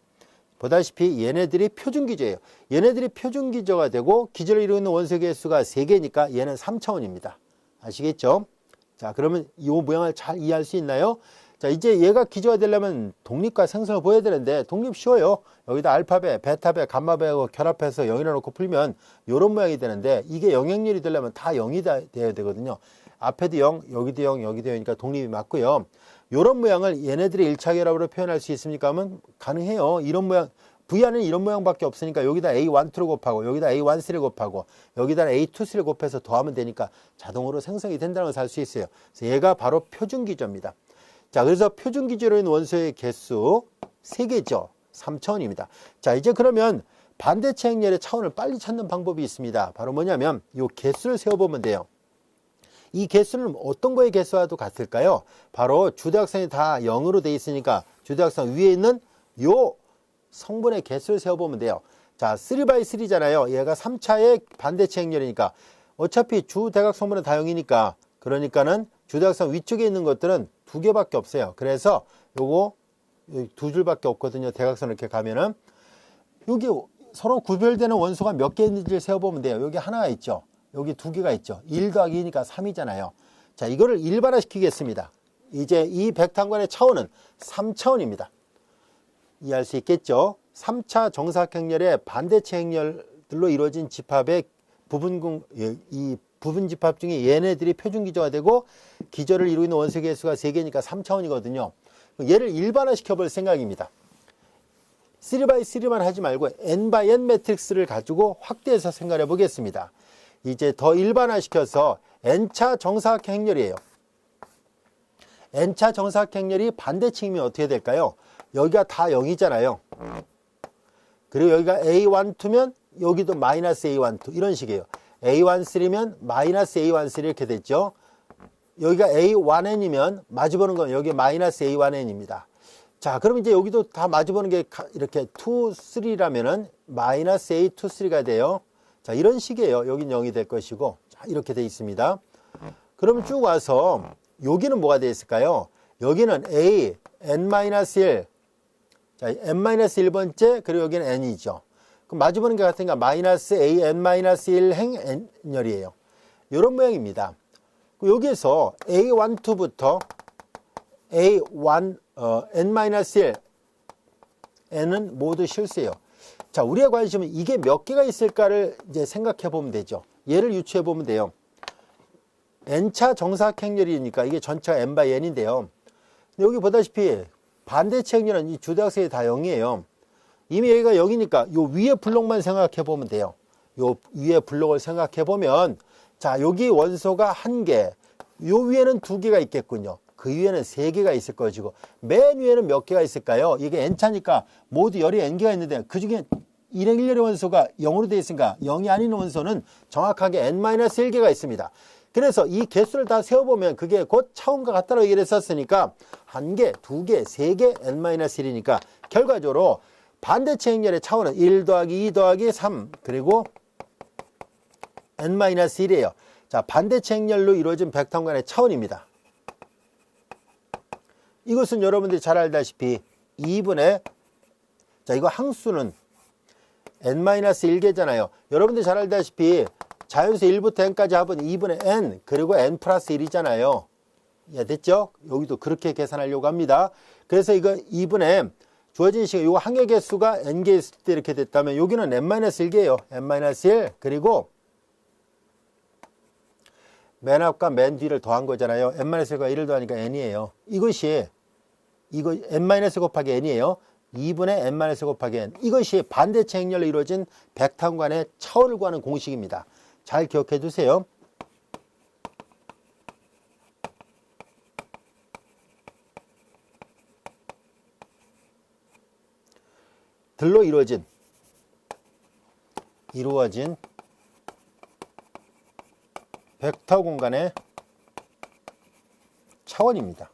보다시피 얘네들이 표준 기조예요. 얘네들이 표준 기조가 되고 기조를 이루는 원소 개수가 3개니까 얘는 3차원입니다. 아시겠죠? 자, 그러면 이 모양을 잘 이해할 수 있나요? 자, 이제 얘가 기조가 되려면 독립과 생성을 보여야 되는데 독립 쉬워요. 여기다 알파벳, 베타벳, 감마벳하고 결합해서 0이라 놓고 풀면 이런 모양이 되는데 이게 영행렬이 되려면 다 0이 되어야 되거든요. 앞에도 0, 여기도 0, 여기도 0이니까 독립이 맞고요. 이런 모양을 얘네들의 1차 결합으로 표현할 수 있습니까? 하면 가능해요. 이런 모양, V 안에는 이런 모양밖에 없으니까 여기다 A12를 곱하고 여기다 A13를 곱하고 여기다 A23를 곱해서 더하면 되니까 자동으로 생성이 된다는 걸 알 수 있어요. 그래서 얘가 바로 표준 기조입니다. 자, 그래서 표준 기조로 있는 원소의 개수 3개죠. 3차원입니다. 자, 이제 그러면 반대체 행렬의 차원을 빨리 찾는 방법이 있습니다. 바로 뭐냐면 이 개수를 세워보면 돼요. 이 개수는 어떤 거의 개수와도 같을까요? 바로 주대각선이 다 0으로 돼 있으니까 주대각선 위에 있는 요 성분의 개수를 세워보면 돼요. 자, 3x3잖아요. 얘가 3차의 반대체 행렬이니까 어차피 주대각 성분은 다 0이니까 그러니까는 주대각선 위쪽에 있는 것들은 2개밖에 없어요. 그래서 요거 2줄밖에 없거든요. 대각선 이렇게 가면은 여기 서로 구별되는 원소가 몇 개 있는지를 세어보면 돼요. 여기 하나가 있죠. 여기 2개가 있죠. 1 더하기 2니까 3이잖아요. 자, 이거를 일반화 시키겠습니다. 이제 이 백탄관의 차원은 3차원입니다. 이해할 수 있겠죠? 3차 정사각행렬의 반대체 행렬들로 이루어진 집합의 이 부분 집합 중에 얘네들이 표준 기조가 되고 기조를 이루는 원소 개수가 3개니까 3차원이거든요. 얘를 일반화 시켜볼 생각입니다. 3x3만 하지 말고 n×n 매트릭스를 가지고 확대해서 생각해 보겠습니다. 이제 더 일반화 시켜서 n차 정사각형 행렬이에요. n차 정사각형 행렬이 반대층이면 어떻게 될까요? 여기가 다 0이잖아요. 그리고 여기가 A12면 여기도 마이너스 A12 이런 식이에요. A13면 마이너스 A13 이렇게 됐죠. 여기가 A1n이면 마주보는 건 여기 마이너스 A1n입니다. 자, 그럼 이제 여기도 다 마주보는 게 이렇게 2, 3라면은 마이너스 A23가 돼요. 자, 이런 식이에요. 여긴 0이 될 것이고, 자, 이렇게 돼 있습니다. 그러면 쭉 와서 여기는 뭐가 되어 있을까요? 여기는 A, n-1, 자, n-1번째, 그리고 여기는 n이죠. 그럼 마주보는 게 같으니까 마이너스 A, n-1 행 n열이에요. 이런 모양입니다. 여기에서 A12부터 A1, n-1, n은 모두 실수예요. 자, 우리의 관심은 이게 몇 개가 있을까를 이제 생각해 보면 되죠. 얘를 유추해 보면 돼요. n차 정사각행렬이니까 이게 전체가 n/n인데요. 여기 보다시피 반대체 행렬은 이 주대각선이 다 0이에요. 이미 여기가 0이니까 요 위에 블록만 생각해 보면 돼요. 요 위에 블록을 생각해 보면, 자, 여기 원소가 1개, 요 위에는 2개가 있겠군요. 그 위에는 3개가 있을 것이고, 맨 위에는 몇 개가 있을까요? 이게 n차니까 모두 열이 n개가 있는데 그 중에 일행 1열의 원소가 0으로 되어 있으니까 0이 아닌 원소는 정확하게 n-1개가 있습니다. 그래서 이 개수를 다 세어보면 그게 곧 차원과 같다고 얘기를 했었으니까 1개, 2개, 3개, n-1이니까 결과적으로 반대체 행렬의 차원은 1 더하기 2 더하기 3 그리고 n-1이에요. 자, 반대체 행렬로 이루어진 백탄관의 차원입니다. 이것은 여러분들이 잘 알다시피 2분의 자, 이거 항수는 n-1개잖아요. 여러분들 잘 알다시피 자연수 1부터 n까지 합은 2분의 n 그리고 n 플러스 1이잖아요. 예, 됐죠? 여기도 그렇게 계산하려고 합니다. 그래서 이거 2분의 주어진 시간, 이거 항의 개수가 n개 있을 때 이렇게 됐다면 여기는 n-1개예요. n-1 그리고 맨 앞과 맨 뒤를 더한 거잖아요. n-1과 1을 더하니까 n이에요. 이것이 이거 n- 곱하기 n이에요. 2분의 n- 곱하기 n. 이것이 반대체 행렬로 이루어진 백타운간의 차원을 구하는 공식입니다. 잘 기억해 두세요. 들로 이루어진 벡터 공간의 차원입니다.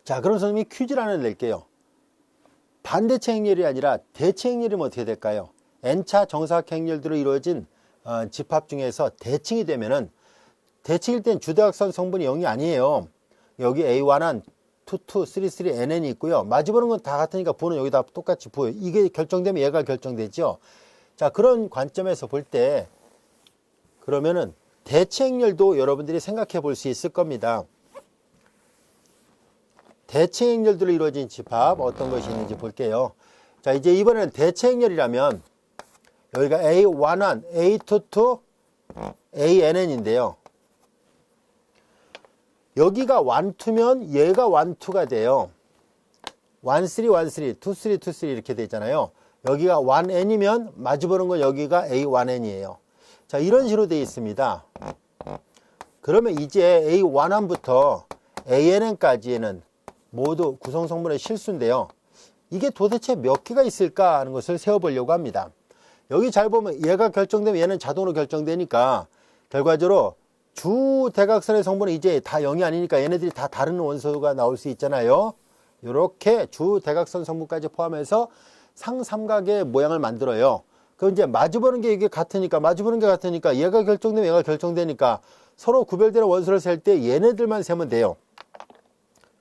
자, 그럼 선생님이 퀴즈를 하나 낼게요. 반대체 행렬이 아니라 대체 행렬이면 어떻게 될까요? n차 정사각 행렬들로 이루어진 집합 중에서 대칭이 되면은, 대칭일 땐 주대각선 성분이 0이 아니에요. 여기 A1은 2, 3, 3, NN이 있고요. 마주보는 건 다 같으니까 부는 여기다 똑같이 부어요. 이게 결정되면 얘가 결정되죠. 자, 그런 관점에서 볼 때 그러면은 대체 행렬도 여러분들이 생각해 볼 수 있을 겁니다. 대체 행렬들로 이루어진 집합 어떤 것이 있는지 볼게요. 자, 이제 이번에는 대체 행렬이라면 여기가 A11, A22, ANN인데요. 여기가 1, 2면 얘가 1, 2가 돼요. 1, 3, 1, 3, 2, 3, 2, 3 이렇게 되잖아요. 여기가 1N이면 마주보는 건 여기가 A1N이에요. 자, 이런 식으로 되어 있습니다. 그러면 이제 A11부터 ANN까지는 모두 구성성분의 실수인데요. 이게 도대체 몇 개가 있을까 하는 것을 세워보려고 합니다. 여기 잘 보면 얘가 결정되면 얘는 자동으로 결정되니까 결과적으로 주 대각선의 성분은 이제 다 0이 아니니까 얘네들이 다 다른 원소가 나올 수 있잖아요. 이렇게 주 대각선 성분까지 포함해서 상삼각의 모양을 만들어요. 그럼 이제 마주보는 게 이게 같으니까, 마주보는 게 같으니까 얘가 결정되면 얘가 결정되니까 서로 구별되는 원소를 셀 때 얘네들만 세면 돼요.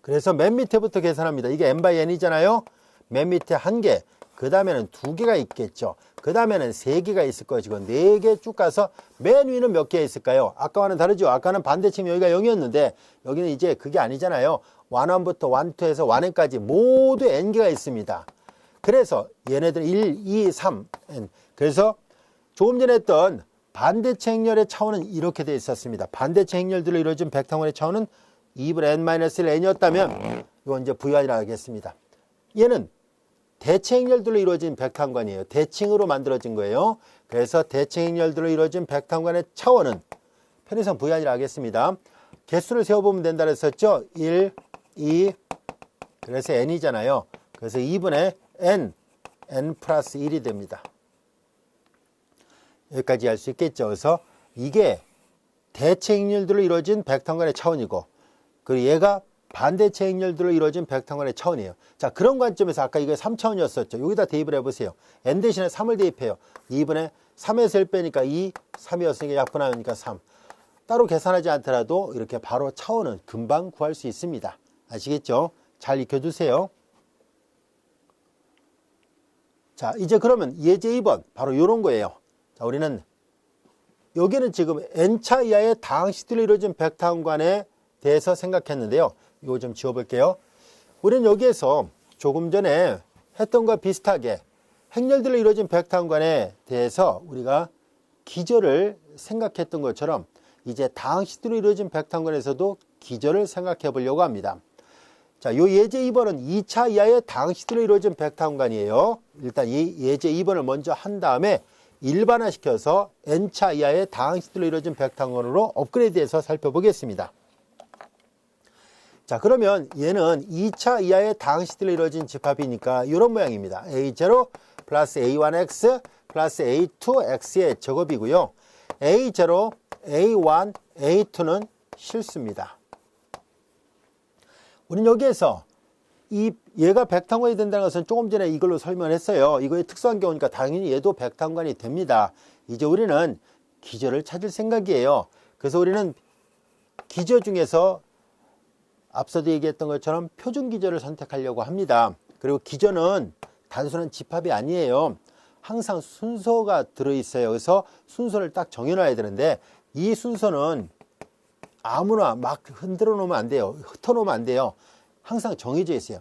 그래서 맨 밑에부터 계산합니다. 이게 n/n이잖아요. 맨 밑에 1개, 그 다음에는 2개가 있겠죠. 그 다음에는 3개가 있을 거예요. 지금 4개 쭉 가서 맨 위는 몇 개 있을까요? 아까와는 다르죠. 아까는 반대칭 여기가 0이었는데 여기는 이제 그게 아니잖아요. 1부터 1, 2에서 1n까지 모두 n개가 있습니다. 그래서 얘네들 1, 2, 3, n. 그래서 조금 전에 했던 반대체 행렬의 차원은 이렇게 되어 있었습니다. 반대체 행렬들로 이루어진 백타원의 차원은 2분의 n-1 n이었다면 이건 이제 부여하리라 하겠습니다. 얘는 대체 행렬들로 이루어진 백타원관이에요. 대칭으로 만들어진 거예요. 그래서 대체 행렬들로 이루어진 백타원관의 차원은 편의상 부여하리라 하겠습니다. 개수를 세워보면 된다 그랬었죠. 1, 2, 그래서 n이잖아요. 그래서 2분의 n 플러스 1이 됩니다. 여기까지 할 수 있겠죠. 그래서 이게 대체 행렬들로 이루어진 백타원관의 차원이고, 그리고 얘가 반대체 행렬들로 이루어진 백타원관의 차원이에요. 자, 그런 관점에서 아까 이게 3차원이었었죠. 여기다 대입을 해보세요. n 대신에 3을 대입해요. 2분의 3에서 1 빼니까 2, 3이었으니까 약분하니까 3. 따로 계산하지 않더라도 이렇게 바로 차원은 금방 구할 수 있습니다. 아시겠죠? 잘 익혀두세요. 자, 이제 그러면 예제 2번 바로 이런 거예요. 자, 우리는 여기는 지금 n차 이하의 다항식들로 이루어진 백타원관에 대해서 생각했는데요. 이거 좀 지워볼게요. 우리는 여기에서 조금 전에 했던 것과 비슷하게 행렬들로 이루어진 백타원관에 대해서 우리가 기저를 생각했던 것처럼 이제 다항식들로 이루어진 백타원관에서도 기저를 생각해 보려고 합니다. 자, 요 예제 2번은 2차 이하의 다항식들로 이루어진 백타원관이에요. 일단 이 예제 2번을 먼저 한 다음에 일반화시켜서 n차 이하의 다항식들로 이루어진 백타원관으로 업그레이드해서 살펴보겠습니다. 자, 그러면 얘는 2차 이하의 다항식들로 이루어진 집합이니까 이런 모양입니다. A0 플러스 A1X 플러스 A2X의 제곱이고요. A0, A1, A2는 실수입니다. 우리는 여기에서 얘가 백타원관이 된다는 것은 조금 전에 이걸로 설명했어요. 이거의 특수한 경우니까 당연히 얘도 백타원관이 됩니다. 이제 우리는 기저를 찾을 생각이에요. 그래서 우리는 기저 중에서 앞서도 얘기했던 것처럼 표준 기저를 선택하려고 합니다. 그리고 기저는 단순한 집합이 아니에요. 항상 순서가 들어있어요. 그래서 순서를 딱 정해놔야 되는데 이 순서는 아무나 막 흔들어 놓으면 안 돼요. 흩어 놓으면 안 돼요. 항상 정해져 있어요.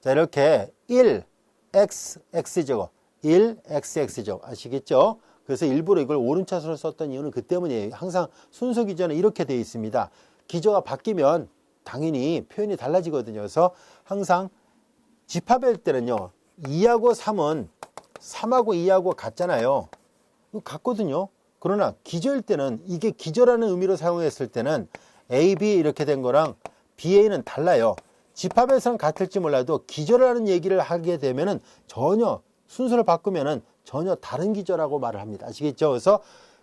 자, 이렇게 1, x, x제곱, 1, x, x제곱 아시겠죠? 그래서 일부러 이걸 오른차순으로 썼던 이유는 그 때문이에요. 항상 순서 기저는 이렇게 되어 있습니다. 기저가 바뀌면 당연히 표현이 달라지거든요. 그래서 항상 집합할 때는요, 2하고 3은 3하고 2하고 같잖아요. 같거든요. 그러나 기저일 때는 이게 기저라는 의미로 사용했을 때는 A, B 이렇게 된 거랑 BA는 달라요. 집합에서는 같을지 몰라도 기저라는 얘기를 하게 되면은 전혀 순서를 바꾸면은 전혀 다른 기저라고 말을 합니다. 아시겠죠?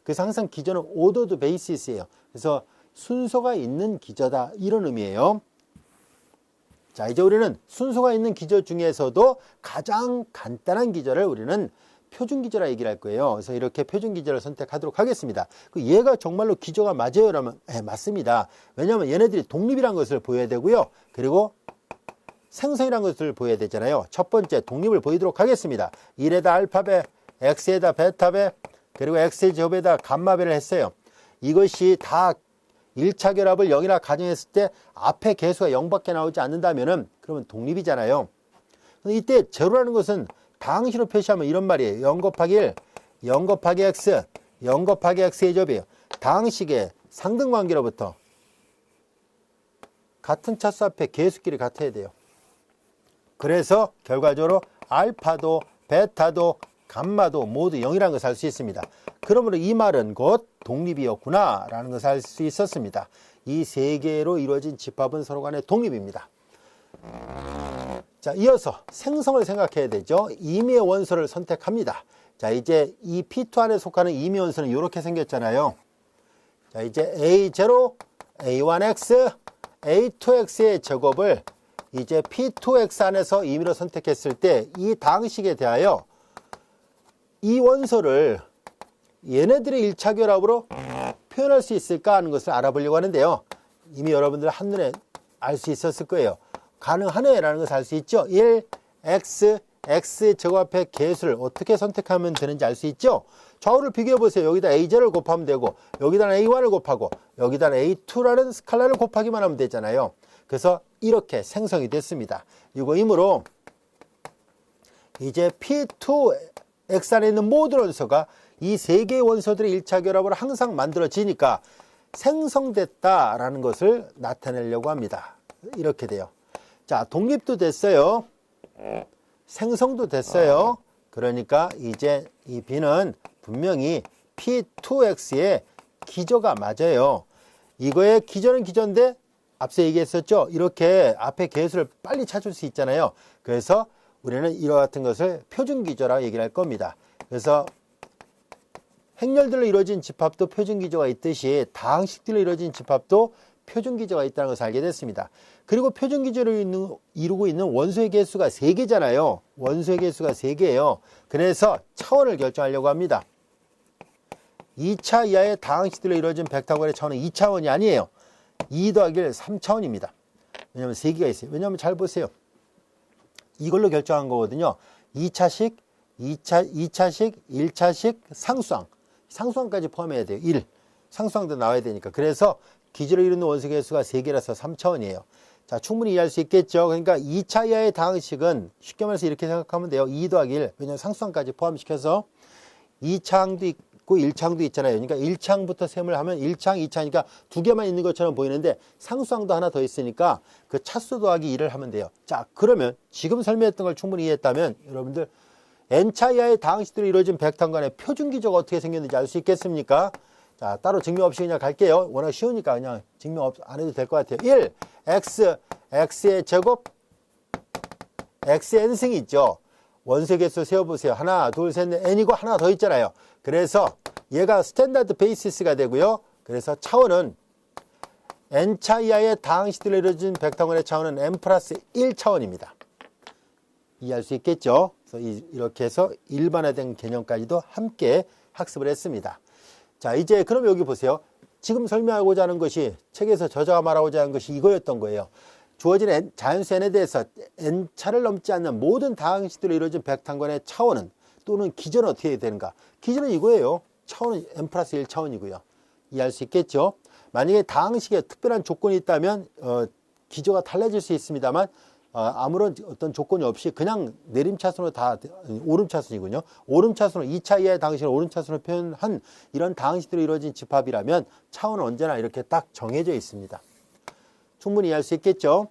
그래서 항상 기저는 ordered basis예요. 그래서 순서가 있는 기저다 이런 의미예요. 자, 이제 우리는 순서가 있는 기저 중에서도 가장 간단한 기저를 우리는 표준 기저라 얘기를 할 거예요. 그래서 이렇게 표준 기저를 선택하도록 하겠습니다. 얘가 정말로 기저가 맞아요? 라면 맞습니다. 왜냐하면 얘네들이 독립이란 것을 보여야 되고요. 그리고 생성이란 것을 보여야 되잖아요. 첫 번째 독립을 보이도록 하겠습니다. 1에다 알파벳, x에다 베타벳, 그리고 x제곱에다 감마벳을 했어요. 이것이 다 1차 결합을 0이라 가정했을 때 앞에 개수가 0밖에 나오지 않는다면은 그러면 독립이잖아요. 근데 이때 제로라는 것은 다항식으로 표시하면 이런 말이에요. 0 곱하기 1, 0 곱하기 x, 0 곱하기 x의 제곱이에요. 다항식의 상등관계로부터 같은 차수 앞에 개수끼리 같아야 돼요. 그래서 결과적으로 알파도 베타도 감마도 모두 0이라는 것을 알 수 있습니다. 그러므로 이 말은 곧 독립이었구나 라는 것을 알 수 있었습니다. 이 세 개로 이루어진 집합은 서로 간의 독립입니다. 자, 이어서 생성을 생각해야 되죠. 임의의 원소를 선택합니다. 자, 이제 이 P2 안에 속하는 임의 원소는 이렇게 생겼잖아요. 자, 이제 A0, A1X, A2X의 제곱을 이제 P2X 안에서 임의로 선택했을 때 이 다항식에 대하여 이 원소를 얘네들의 1차 결합으로 표현할 수 있을까 하는 것을 알아보려고 하는데요. 이미 여러분들 한눈에 알 수 있었을 거예요. 가능하네 라는 것을 알 수 있죠. 1, x, x 제곱합의 개수를 어떻게 선택하면 되는지 알 수 있죠. 좌우를 비교해 보세요. 여기다 a0을 곱하면 되고 여기다 a1을 곱하고 여기다 a2라는 스칼라를 곱하기만 하면 되잖아요. 그래서 이렇게 생성이 됐습니다. 이거이므로 이제 P2X 안에 있는 모든 원소가 이 세 개의 원소들의 1차 결합으로 항상 만들어지니까 생성됐다라는 것을 나타내려고 합니다. 이렇게 돼요. 자, 독립도 됐어요. 생성도 됐어요. 그러니까 이제 이 B는 분명히 P2X의 기저가 맞아요. 이거의 기저는 기저인데 앞서 얘기했었죠. 이렇게 앞에 개수를 빨리 찾을 수 있잖아요. 그래서 우리는 이와 같은 것을 표준 기저라고 얘기를 할 겁니다. 그래서 행렬들로 이루어진 집합도 표준 기저가 있듯이 다항식들로 이루어진 집합도 표준 기저가 있다는 것을 알게 됐습니다. 그리고 표준 기저를 이루고 있는 원소의 개수가 3개잖아요. 원소의 개수가 3개예요. 그래서 차원을 결정하려고 합니다. 2차 이하의 다항식들로 이루어진 벡터그램의 차원은 2차원이 아니에요. 2 더하기 1 3차원입니다. 왜냐하면 3개가 있어요. 왜냐하면 잘 보세요. 이걸로 결정한 거거든요. 2차식, 1차식, 상수항. 상수항까지 포함해야 돼요. 1. 상수항도 나와야 되니까. 그래서 기저를 이루는 원소 개수가 3개라서 3차원이에요. 자, 충분히 이해할 수 있겠죠. 그러니까 2차 이하의 다항식은 쉽게 말해서 이렇게 생각하면 돼요. 2 더하기 1. 왜냐하면 상수항까지 포함시켜서 2차항도 있고 1차항도 있잖아요. 그러니까 1차항부터 셈을 하면 1차항, 2차니까 두 개만 있는 것처럼 보이는데 상수항도 하나 더 있으니까 그 차수 더하기 1을 하면 돼요. 자, 그러면 지금 설명했던 걸 충분히 이해했다면 여러분들 n차 이하의 다항식들로 이루어진 벡터 간의 표준 기저가 어떻게 생겼는지 알 수 있겠습니까? 자, 따로 증명 없이 그냥 갈게요. 워낙 쉬우니까 그냥 증명 안 해도 될 것 같아요. 1, x, x의 제곱, x의 n승이 있죠. 원소 개수 세어보세요. 하나, 둘, 셋, 넷, n이고 하나 더 있잖아요. 그래서 얘가 스탠다드 베이시스가 되고요. 그래서 차원은 n차 이하의 다항식들로 이루어진 벡터간의 차원은 n 플러스 1차원입니다. 이해할 수 있겠죠? 그래서 이렇게 해서 일반화된 개념까지도 함께 학습을 했습니다. 자, 이제 그럼 여기 보세요. 지금 설명하고자 하는 것이 책에서 저자가 말하고자 하는 것이 이거였던 거예요. 주어진 자연수 n에 대해서 n차를 넘지 않는 모든 다항식들로 이루어진 백탕관의 차원은 또는 기전은 어떻게 되는가? 기전은 이거예요. 차원은 n 플러스 1 차원이고요. 이해할 수 있겠죠? 만약에 다항식에 특별한 조건이 있다면 기조가 달라질 수 있습니다만 아무런 어떤 조건이 없이 그냥 내림차순으로 다 오름차순이군요. 오름차순으로 2차 이하의 다항식을 오름차순으로 표현한 이런 다항식들로 이루어진 집합이라면 차원은 언제나 이렇게 딱 정해져 있습니다. 충분히 이해할 수 있겠죠?